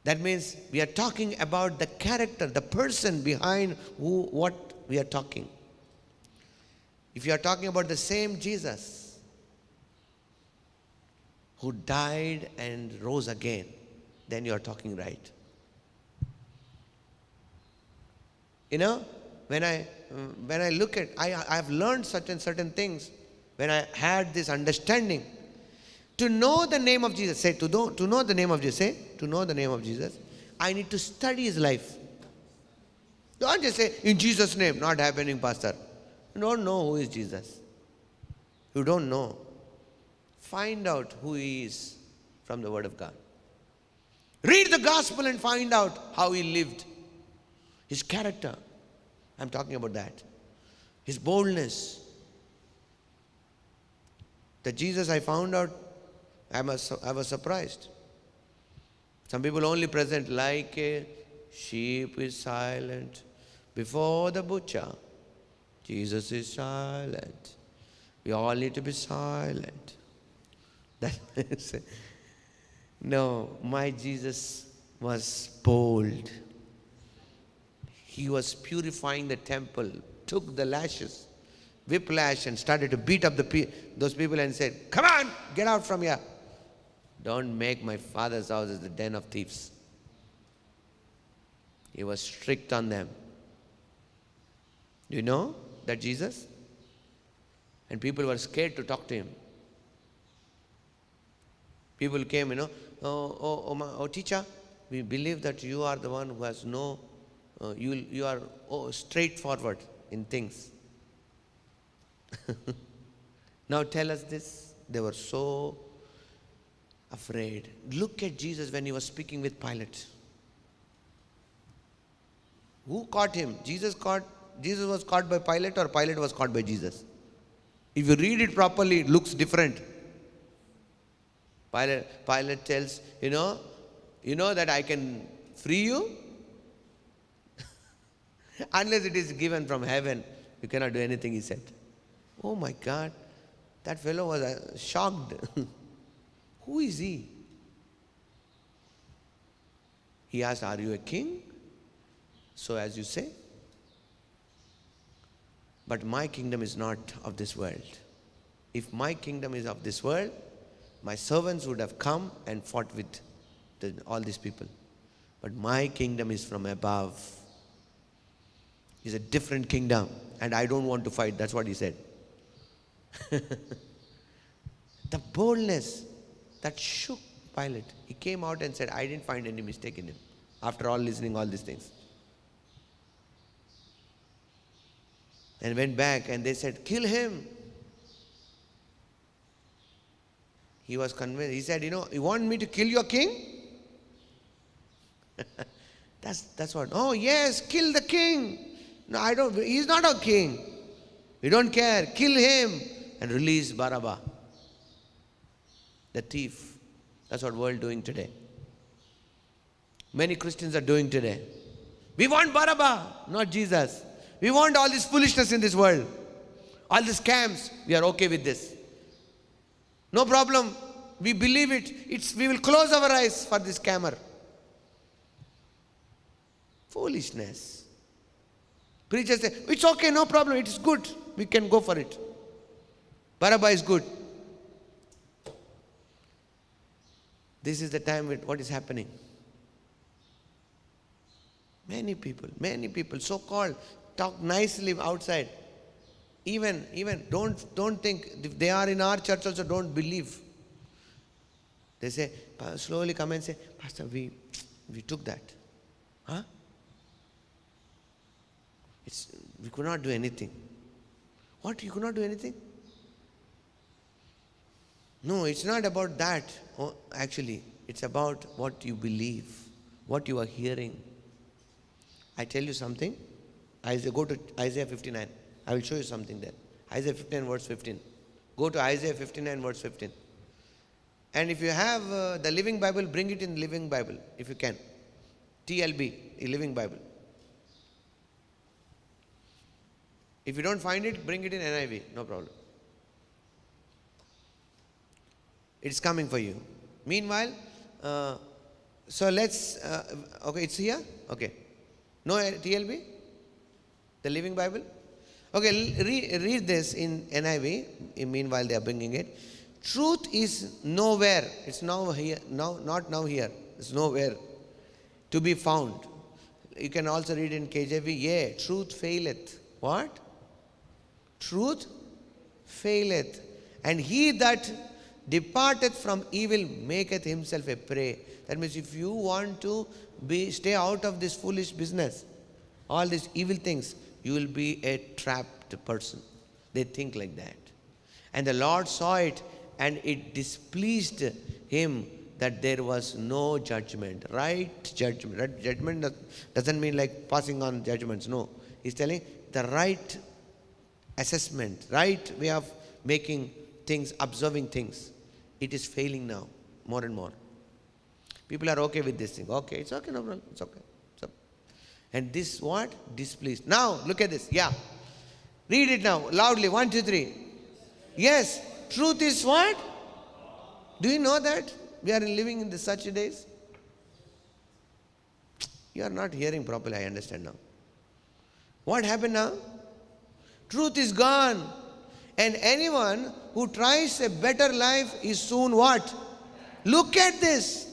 That means we are talking about the character, the person behind what we are talking. If you are talking about the same Jesus who died and rose again, then you are talking right. When I look at, I have learned certain things when I had this understanding. To know the name of Jesus, say, to know the name of Jesus, say, to know the name of Jesus, I need to study his life. Don't just say, in Jesus' name, not happening, pastor. You don't know who is Jesus. You don't know. Find out who he is from the Word of God. Read the gospel and find out how he lived. His character. I'm talking about that. His boldness. The Jesus I found out, I was surprised. Some people only present like a sheep is silent before the butcher. Jesus is silent. We all need to be silent. That is, no, my Jesus was bold. He was purifying the temple, took the lashes, whiplash, and started to beat up those people and said, come on, get out from here. Don't make my Father's house as the den of thieves. He was strict on them. Do you know that Jesus? And people were scared to talk to him. People came, teacher, we believe that you are the one who has you are straightforward in things. Now tell us this. They were so afraid. Look at Jesus when he was speaking with Pilate. Who caught him? Jesus was caught by Pilate, or Pilate was caught by Jesus? If you read it properly, it looks different. Pilate tells, you know that I can free you? Unless it is given from heaven, you cannot do anything, he said. Oh my God, that fellow was shocked. Who is he? He asked, are you a king? So as you say. But my kingdom is not of this world. If my kingdom is of this world, my servants would have come and fought with all these people. But my kingdom is from above. It's a different kingdom, and I don't want to fight. That's what he said. The boldness that shook Pilate. He came out and said, I didn't find any mistake in him. After all listening all these things. And went back and they said, kill him. He was convinced. He said, you want me to kill your king? That's what. Oh yes, kill the king. No, I don't. He's not a king. We don't care. Kill him and release Barabbas, the thief. That's what world doing today. Many Christians are doing today. We want Barabbas, not Jesus. We want all this foolishness in this world. All these scams. We are okay with this. No problem. We believe it. We will close our eyes for this scammer. Foolishness. Preachers say, it's okay, no problem, it is good. We can go for it. Barabbas is good. This is the time with what is happening. Many people, so-called, talk nicely outside. Even don't think, if they are in our church also, don't believe. They say, slowly come and say, Pastor, we took that. Huh? We could not do anything. What? You could not do anything? No, it's not about that. Actually, it's about what you believe, what you are hearing. I tell you something. Go to Isaiah 59. I will show you something there. Isaiah 59 verse 15. Go to Isaiah 59 verse 15. And if you have the Living Bible, bring it in Living Bible if you can. TLB, a Living Bible. If you don't find it, bring it in NIV, no problem. It's coming for you. Meanwhile, so let's, okay, it's here? Okay. No TLB? The Living Bible? Okay, read this in NIV. Meanwhile, they are bringing it. Truth is nowhere. It's now here. Not now here. It's nowhere to be found. You can also read in KJV. Yea, truth faileth. What? Truth faileth. And he that departeth from evil maketh himself a prey. That means if you want to stay out of this foolish business, all these evil things, you will be a trapped person. They think like that. And the Lord saw it, and it displeased him that there was no judgment. Right judgment. Right judgment doesn't mean like passing on judgments. No. He's telling the right assessment, right way of making things, observing things. It is failing now, more and more. People are okay with this thing. Okay, it's okay, no problem. It's okay. And this what? Displeased. Now, look at this. Yeah. Read it now, loudly. 1, 2, 3. Yes. Truth is what? Do you know that? We are living in such days. You are not hearing properly, I understand now. What happened now? Truth is gone. And anyone who tries a better life is soon what? Look at this.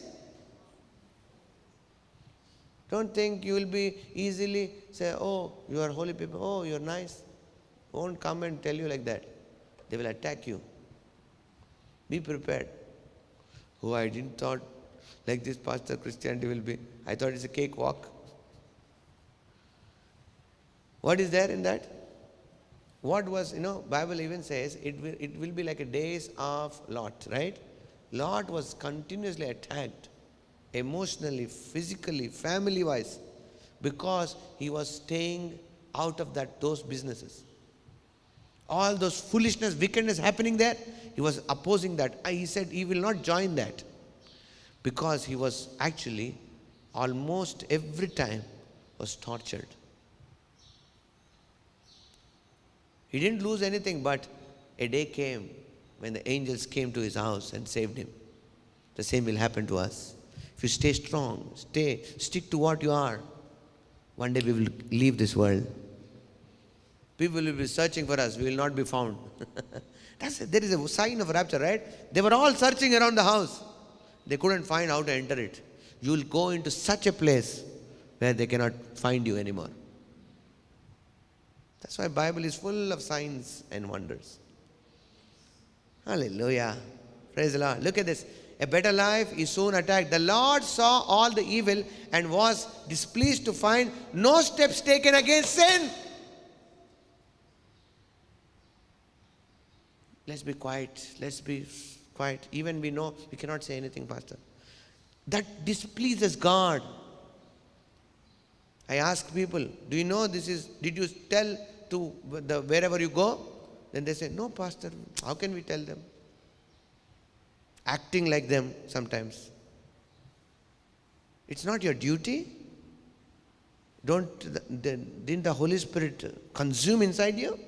Don't think you will be easily say, oh, you are holy people. Oh, you are nice. Won't come and tell you like that. They will attack you. Be prepared. Oh, I didn't thought like this Pastor Christianity will be. I thought it's a cakewalk. What is there in that? What was, Bible even says it will be like a days of Lot, right? Lot was continuously attacked, emotionally, physically, family-wise, because he was staying out of those businesses. All those foolishness, wickedness happening there, he was opposing that. He said he will not join that, because he was actually almost every time was tortured. He didn't lose anything, but a day came when the angels came to his house and saved him. The same will happen to us. If you stay strong, stick to what you are, one day we will leave this world. People will be searching for us. We will not be found. There is a sign of rapture, right? They were all searching around the house. They couldn't find how to enter it. You will go into such a place where they cannot find you anymore. That's why Bible is full of signs and wonders. Hallelujah. Praise the Lord. Look at this. A better life is soon attacked. The Lord saw all the evil and was displeased to find no steps taken against sin. Let's be quiet. Let's be quiet. Even we know we cannot say anything, Pastor. That displeases God. I ask people, do you know this is, did you tell to wherever you go? Then they say, no, Pastor, how can we tell them? Acting like them sometimes. It's not your duty. Didn't the Holy Spirit consume inside you?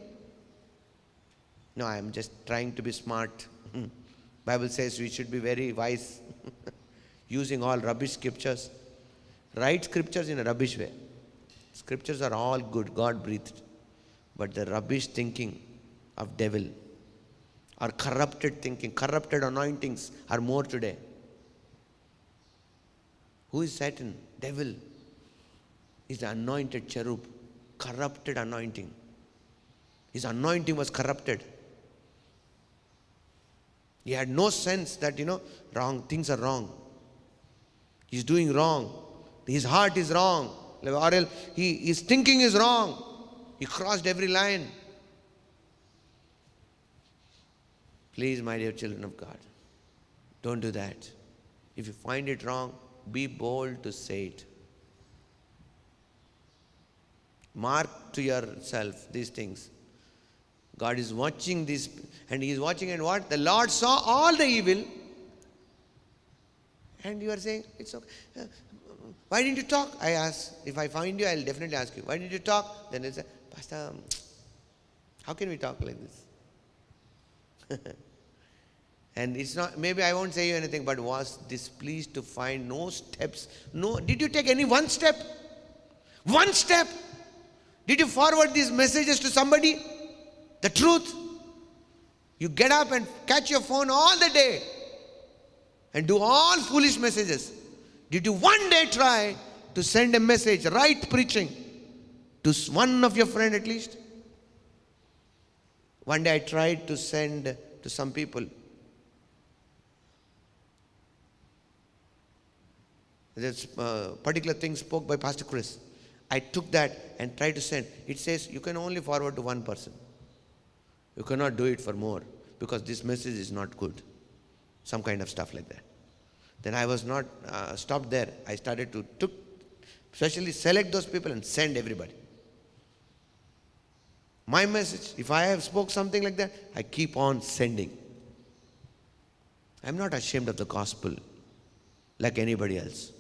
No, I am just trying to be smart. Bible says we should be very wise. Using all rubbish scriptures. Write scriptures in a rubbish way. Scriptures are all good, God breathed. But the rubbish thinking of devil, or corrupted thinking, corrupted anointings are more today. Who is Satan? Devil is the anointed cherub. Corrupted anointing. His anointing was corrupted. He had no sense that, wrong, things are wrong. He's doing wrong. His heart is wrong. Or else his thinking is wrong. He crossed every line. Please, my dear children of God, don't do that. If you find it wrong, be bold to say it. Mark to yourself these things. God is watching this, and He is watching, and what? The Lord saw all the evil, and you are saying, it's okay. Why didn't you talk? I ask. If I find you, I'll definitely ask you. Why didn't you talk? Then they'll say, Pastor, how can we talk like this? And it's not, maybe I won't say you anything, but was displeased to find no steps. No, did you take any one step? One step? Did you forward these messages to somebody? The truth? You get up and catch your phone all the day and do all foolish messages. Did you one day try to send a message, right preaching, to one of your friend at least? One day I tried to send to some people. This particular thing spoke by Pastor Chris. I took that and tried to send. It says you can only forward to one person. You cannot do it for more because this message is not good. Some kind of stuff like that. Then I was not stopped there. I started to especially select those people and send everybody. My message, if I have spoke something like that, I keep on sending. I'm not ashamed of the gospel like anybody else.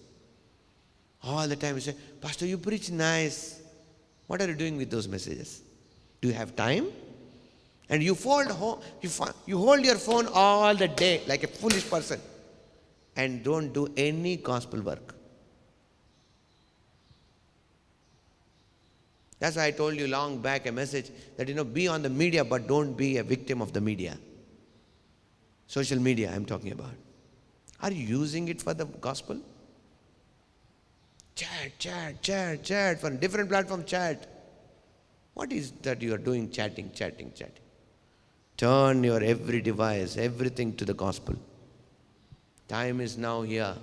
All the time you say, Pastor, you preach nice. What are you doing with those messages? Do you have time? And you hold your phone all the day like a foolish person and don't do any gospel work. That's why I told you long back a message that, be on the media, but don't be a victim of the media. Social media I'm talking about. Are you using it for the gospel? Chat, for different platform chat. What is that you are doing? Chatting. Turn your every device, everything to the gospel. Time is now here.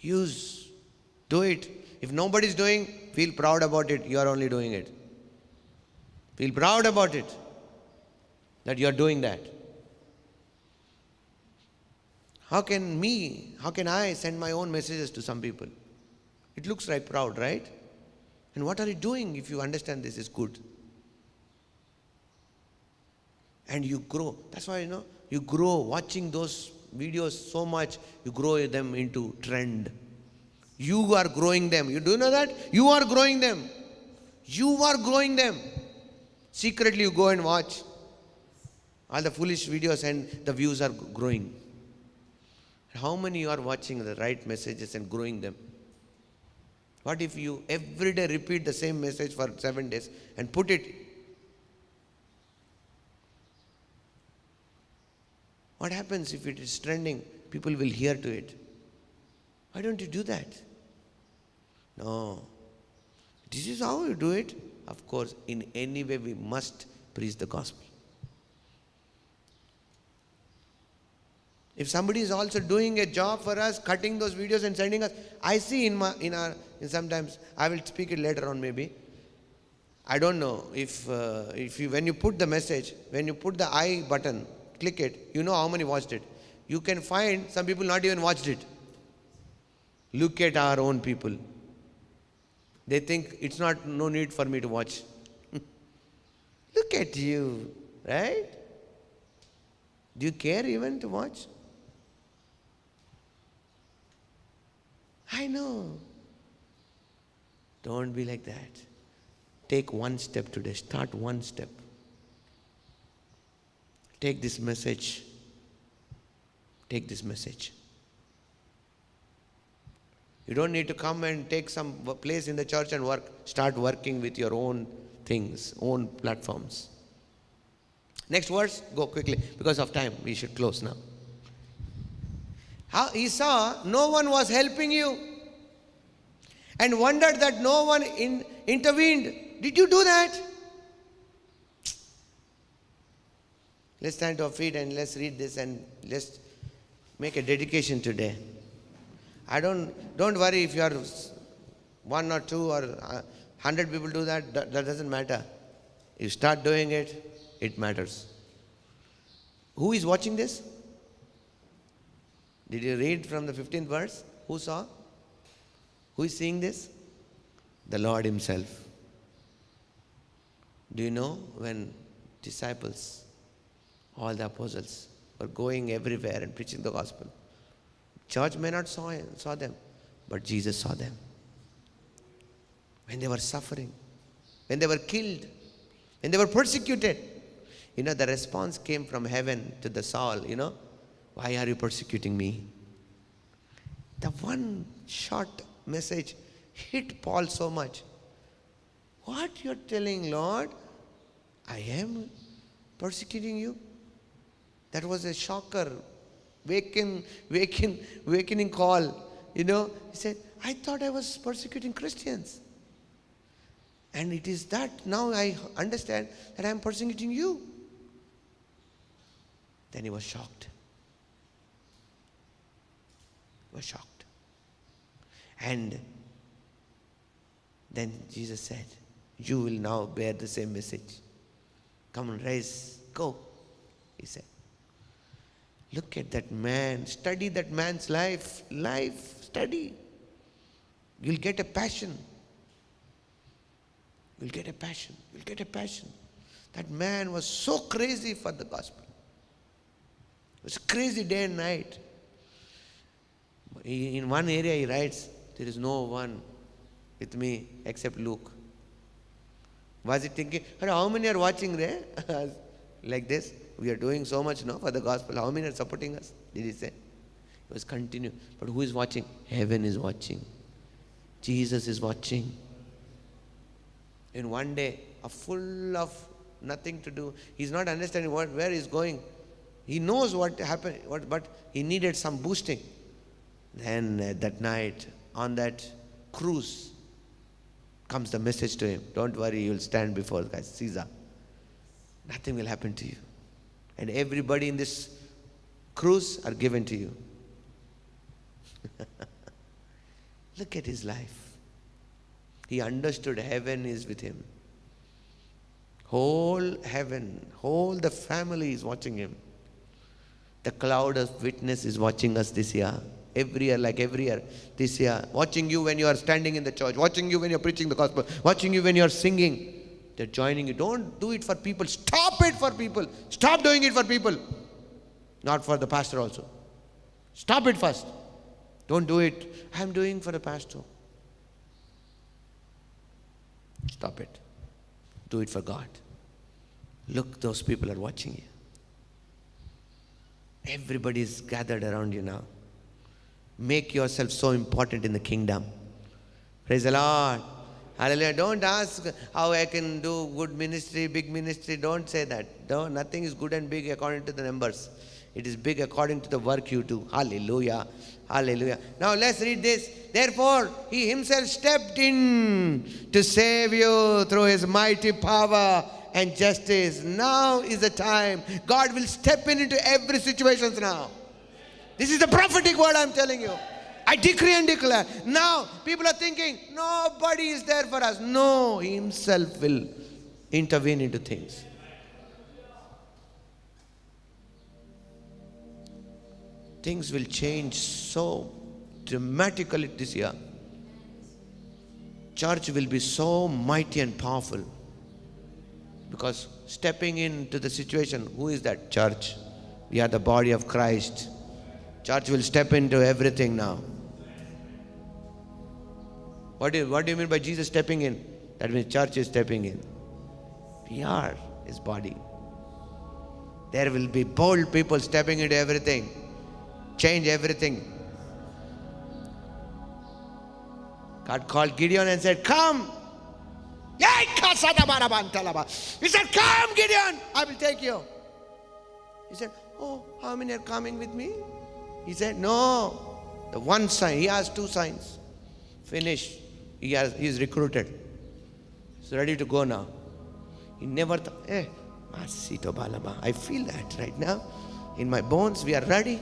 Do it. If nobody is doing, feel proud about it. You are only doing it. Feel proud about it, that you are doing that. How can I send my own messages to some people? It looks like proud, right? And what are you doing if you understand this is good? And you grow. That's why, you grow watching those videos so much, you grow them into trend. You are growing them. You do know that? You are growing them. You are growing them. Secretly you go and watch all the foolish videos and the views are growing. How many you are watching the right messages and growing them? What if you every day repeat the same message for 7 days and put it? What happens if it is trending? People will hear to it. Why don't you do that? No. This is how you do it. Of course, in any way we must preach the gospel. If somebody is also doing a job for us, cutting those videos and sending us, I see in sometimes, I will speak it later on maybe. I don't know if you, when you put the message, when you put the I button, click it, you know how many watched it. You can find some people not even watched it. Look at our own people. They think it's no need for me to watch. Look at you, right? Do you care even to watch? I know. Don't be like that. Take one step today. Start one step. Take this message. Take this message. You don't need to come and take some place in the church and work. Start working with your own things, own platforms. Next verse, go quickly. Because of time, we should close now. How he saw no one was helping you and wondered that no one intervened. Did you do that? Let's stand to our feet and let's read this and let's make a dedication today. Don't worry if you are one or two or 100 people do that. That doesn't matter. You start doing it, it matters. Who is watching this? Did you read from the 15th verse? Who saw? Who is seeing this? The Lord Himself. Do you know when disciples, all the apostles, were going everywhere and preaching the gospel? Church may not saw them, but Jesus saw them. When they were suffering, when they were killed, when they were persecuted, the response came from heaven to the Saul, why are you persecuting me? The one short message hit Paul so much. What you're telling, Lord? I am persecuting you? That was a shocker, wakening call. He said, I thought I was persecuting Christians. And it is that now I understand that I am persecuting you. Then he was shocked. He was shocked. And then Jesus said, you will now bear the same message. Come on, rise, go, he said. Look at that man. Study that man's life. Study. You'll get a passion. You'll get a passion. That man was so crazy for the gospel. It was crazy day and night. In one area he writes, there is no one with me except Luke. Was he thinking, how many are watching there? Like this. We are doing so much now for the gospel. How many are supporting us? Did he say? He was continuing. But who is watching? Heaven is watching. Jesus is watching. In one day, full of nothing to do. He's not understanding where he's going. He knows what happened, but he needed some boosting. Then that night, on that cruise, comes the message to him. Don't worry, you'll stand before Caesar. Nothing will happen to you. And everybody in this cruise are given to you. Look at his life. He understood heaven is with him. Whole heaven, whole the family is watching him. The cloud of witness is watching us this year. Every year, this year. Watching you when you are standing in the church. Watching you when you are preaching the gospel. Watching you when you are singing. They're joining you. Don't do it for people. Stop it for people. Stop doing it for people. Not for the pastor also. Stop it first. Don't do it. I'm doing for the pastor. Stop it. Do it for God. Look, those people are watching you. Everybody is gathered around you now. Make yourself so important in the kingdom. Praise the Lord. Hallelujah. Don't ask how I can do good ministry, big ministry. Don't say that. No, nothing is good and big according to the numbers. It is big according to the work you do. Hallelujah. Hallelujah. Now let's read this. Therefore, He Himself stepped in to save you through His mighty power and justice. Now is the time. God will step into every situation now. This is the prophetic word I'm telling you. I decree and declare. Now, people are thinking, nobody is there for us. No, He Himself will intervene into things. Things will change so dramatically this year. Church will be so mighty and powerful. Because stepping into the situation, who is that? Church. We are the body of Christ. Church will step into everything now. What do you mean by Jesus stepping in? That means church is stepping in. We are His body. There will be bold people stepping into everything. Change everything. God called Gideon and said, come. He said, come Gideon, I will take you. He said, oh, how many are coming with me? He said, no. The one sign, he has 2 signs. Finish. He is recruited. He's ready to go now. He never thought, I feel that right now. In my bones, we are ready.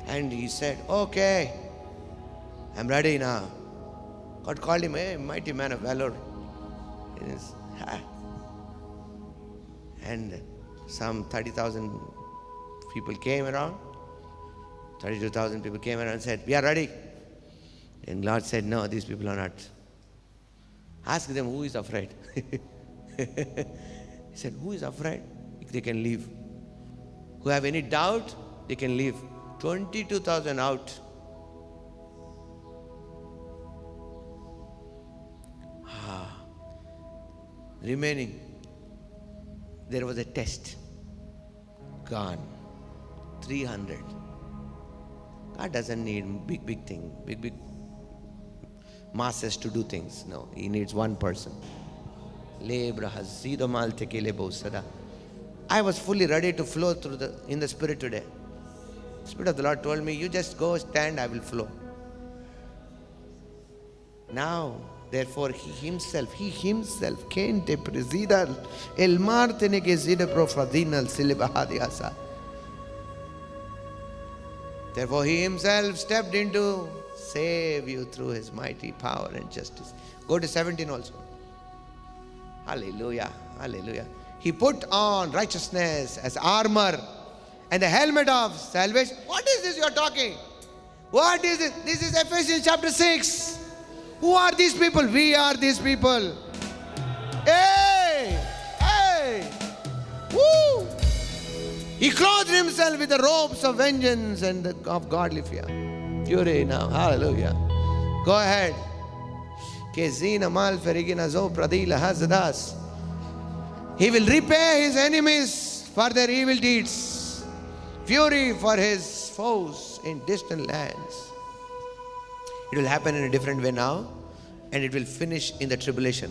And he said, okay, I'm ready now. God called him a mighty man of valor. And some 30,000 people came around. 32,000 people came around and said, we are ready. And Lord said, no, these people are not. Ask them who is afraid. He said, who is afraid? If they can leave. Who have any doubt, they can leave. 22,000 out. Remaining, there was a test. Gone. 300. God doesn't need big thing, big masses to do things. No, He needs one person. I was fully ready to flow in the Spirit today. The Spirit of the Lord told me, you just go stand, I will flow. Now, therefore, He Himself can't preside el mar tiene que ser profadinal silibahadiasa. Therefore, He Himself stepped in to save you through His mighty power and justice. Go to 17 also. Hallelujah, hallelujah. He put on righteousness as armor and the helmet of salvation. What is this you are talking? What is it? This is Ephesians chapter 6. Who are these people? We are these people. Hey! Hey! Woo! He clothed Himself with the robes of vengeance and of godly fear. Fury now. Hallelujah. Go ahead. He will repay His enemies for their evil deeds. Fury for His foes in distant lands. It will happen in a different way now, and it will finish in the tribulation.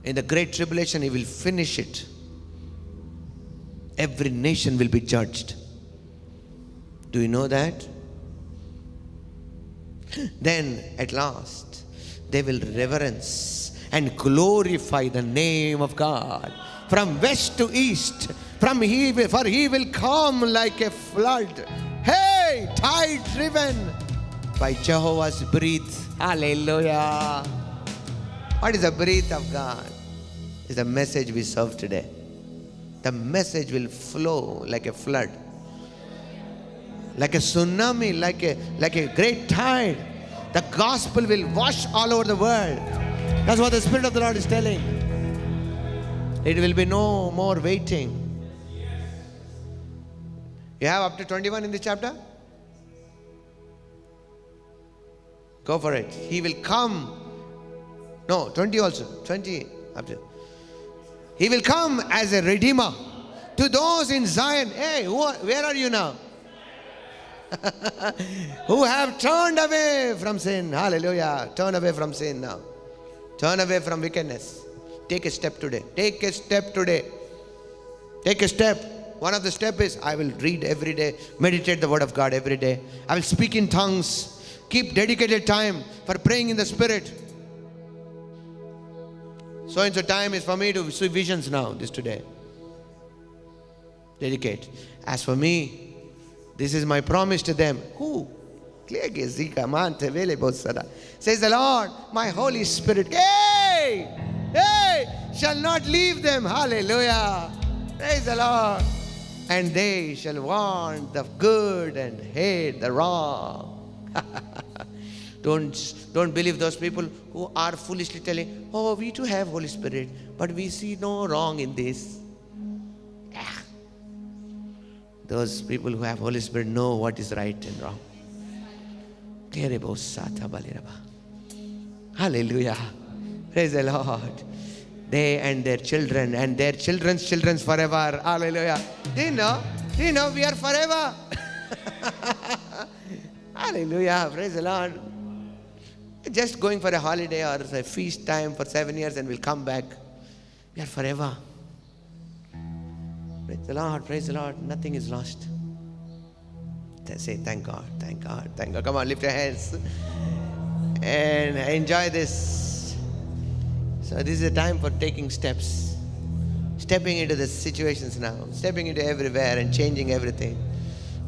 In the great tribulation, He will finish it. Every nation will be judged. Do you know that? Then, at last, they will reverence and glorify the name of God. From west to east, for He will come like a flood. Hey, tide driven by Jehovah's breath. Hallelujah. What is the breath of God? It's the message we serve today. The message will flow like a flood, like a tsunami, like a great tide. The gospel will wash all over the world. That's what the Spirit of the Lord is telling. It will be no more waiting. You have up to 21 in this chapter? Go for it. He will come. No, 20 also. 20 up to. He will come as a redeemer to those in Zion. Hey, where are you now? Who have turned away from sin. Hallelujah. Turn away from sin now. Turn away from wickedness. Take a step today. Take a step today. Take a step. One of the steps is I will read every day, meditate the word of God every day. I will speak in tongues. Keep dedicated time for praying in the Spirit. So and so time is for me to see visions now, this today. Dedicate. As for me, this is my promise to them. Who? Says the Lord, my Holy Spirit, shall not leave them. Hallelujah. Praise the Lord. And they shall want the good and hate the wrong. Don't believe those people who are foolishly telling, oh, we too have Holy Spirit, but we see no wrong in this. Those people who have Holy Spirit know what is right and wrong. Hallelujah. Praise the Lord. They and their children and their children's children forever. Hallelujah. Do you know we are forever? Hallelujah. Praise the Lord. Just going for a holiday or a feast time for 7 years and we'll come back. We are forever. Praise the Lord. Praise the Lord. Nothing is lost. Say thank God, thank God, thank God. Come on, lift your hands and enjoy this. So this is a time for taking steps. Stepping into the situations now. Stepping into everywhere and changing everything.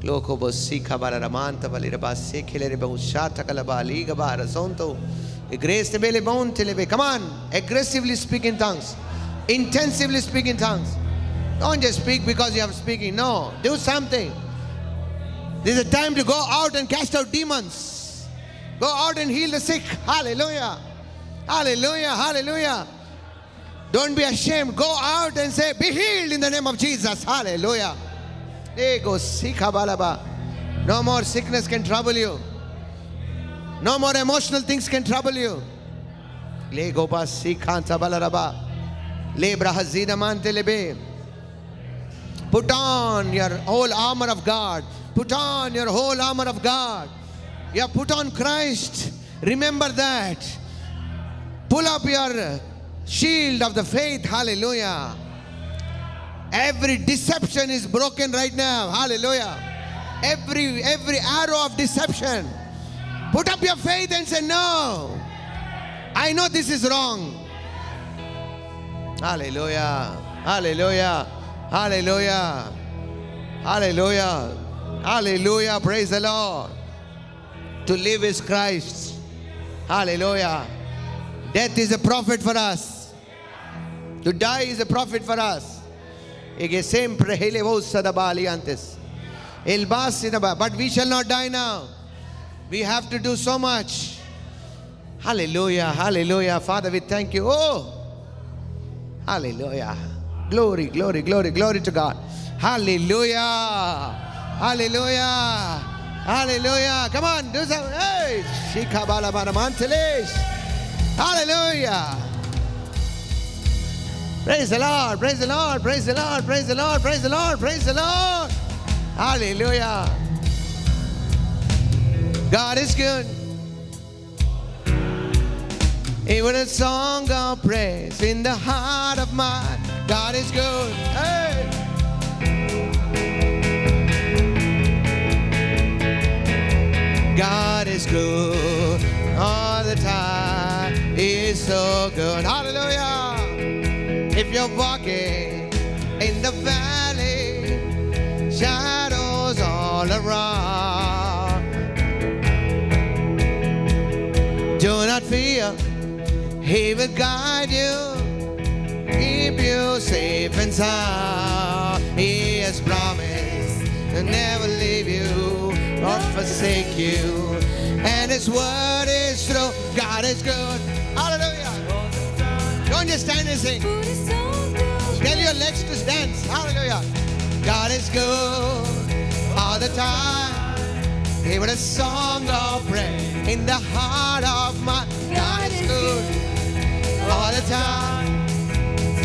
Come on, aggressively speak in tongues. Intensively speak in tongues. Don't just speak because you are speaking. No, do something. This is a time to go out and cast out demons. Go out and heal the sick. Hallelujah. Hallelujah. Hallelujah. Don't be ashamed. Go out and say, be healed in the name of Jesus. Hallelujah. No more sickness can trouble you. No more emotional things can trouble you. Put on your whole armor of God. Put on your whole armor of God. You have put on Christ. Remember that. Pull up your shield of the faith. Hallelujah. Every deception is broken right now. Hallelujah. Every arrow of deception. Put up your faith and say, no, I know this is wrong. Hallelujah. Hallelujah. Hallelujah. Hallelujah. Hallelujah. Praise the Lord. To live is Christ. Hallelujah. Death is a profit for us. To die is a profit for us. But we shall not die now. We have to do so much. Hallelujah. Hallelujah. Father, we thank you. Oh. Hallelujah. Glory, glory, glory, glory to God. Hallelujah. Hallelujah. Hallelujah. Come on, do something. Hey. Hallelujah. Praise the Lord. Praise the Lord. Praise the Lord. Praise the Lord. Praise the Lord. Praise the Lord. Hallelujah. God is good. Even a song of praise in the heart of mine. God is good. Hey. God is good all the time. He is so good. Hallelujah. If you're walking in the valley, shadows all around, do not fear. He will guide you, keep you safe and sound. He has promised to never leave you or forsake you, and His word is true. God is good. Hallelujah. Don't just stand and sing. Tell your legs to dance. Hallelujah. God is good all the time. Even a song of praise in the heart of my God is good all the time.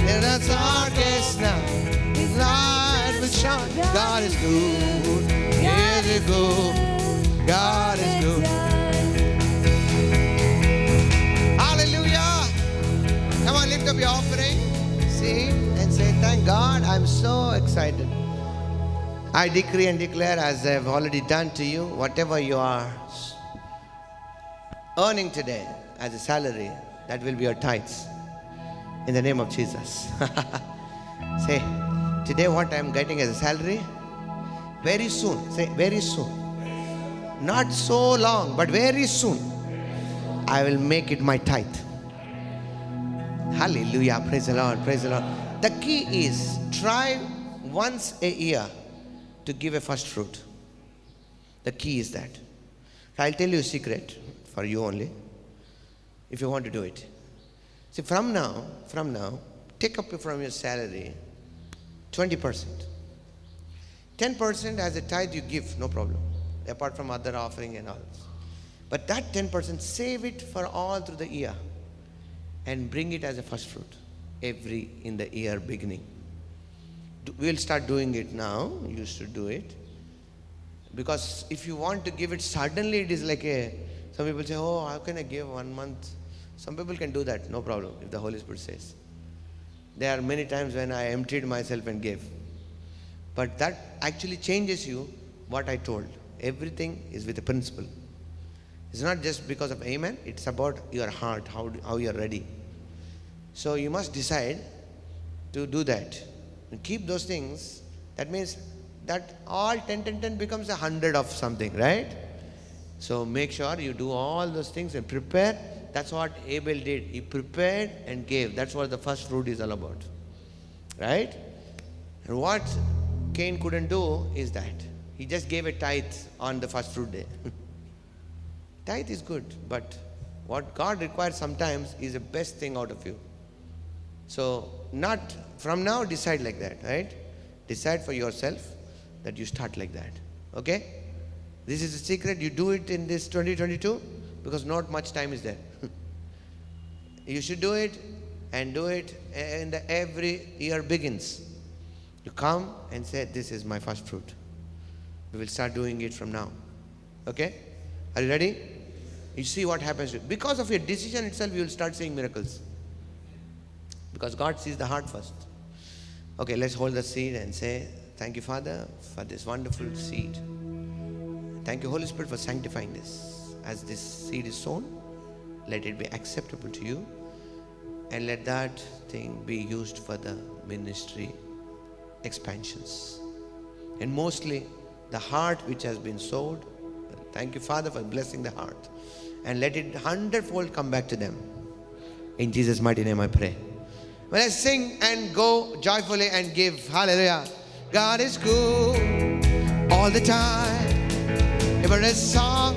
In the darkest night, His light will shine. God is good. God is good. God is good. Hallelujah. Come on, lift up your offering. See and say, thank God. I'm so excited. I decree and declare, as I have already done to you, whatever you are earning today as a salary, that will be your tithes. In the name of Jesus. Say, Today what I am getting as a salary, very soon, say very soon, not so long, but very soon, I will make it my tithe. Hallelujah, praise the Lord, praise the Lord. The key is, try once a year to give a first fruit. The key is that. I'll tell you a secret for you only, if you want to do it. See, from now, take up from your salary 20%. 10% as a tithe you give, no problem, apart from other offering and all. But that 10%, save it for all through the year and bring it as a first fruit in the year beginning. We'll start doing it now. You should do it. Because if you want to give it suddenly, it is like some people say, oh, how can I give 1 month? Some people can do that, no problem, if the Holy Spirit says. There are many times when I emptied myself and gave. But that actually changes you, what I told. Everything is with a principle. It's not just because of amen, it's about your heart, how you are ready. So you must decide to do that. And keep those things. That means that all 10 becomes 100 of something, right? So make sure you do all those things and prepare. That's what Abel did. He prepared and gave. That's what the first fruit is all about. Right? And what Cain couldn't do is that he just gave a tithe on the first fruit day. Tithe is good, but what God requires sometimes is the best thing out of you. So not from now, decide like that, right? Decide for yourself that you start like that. Okay? This is the secret. You do it in this 2022 because not much time is there. You should do it and do it and every year begins. You come and say, this is my first fruit. We will start doing it from now. Okay? Are you ready? You see what happens. Because of your decision itself, you will start seeing miracles. Because God sees the heart first. Okay, let's hold the seed and say, thank you, Father, for this wonderful seed. Thank you, Holy Spirit, for sanctifying this. As this seed is sown, let it be acceptable to you. And let that thing be used for the ministry expansions. And mostly, the heart which has been sowed. Thank you, Father, for blessing the heart. And let it 100-fold come back to them. In Jesus' mighty name I pray. When I sing and go joyfully and give, hallelujah. God is good all the time. Ever a song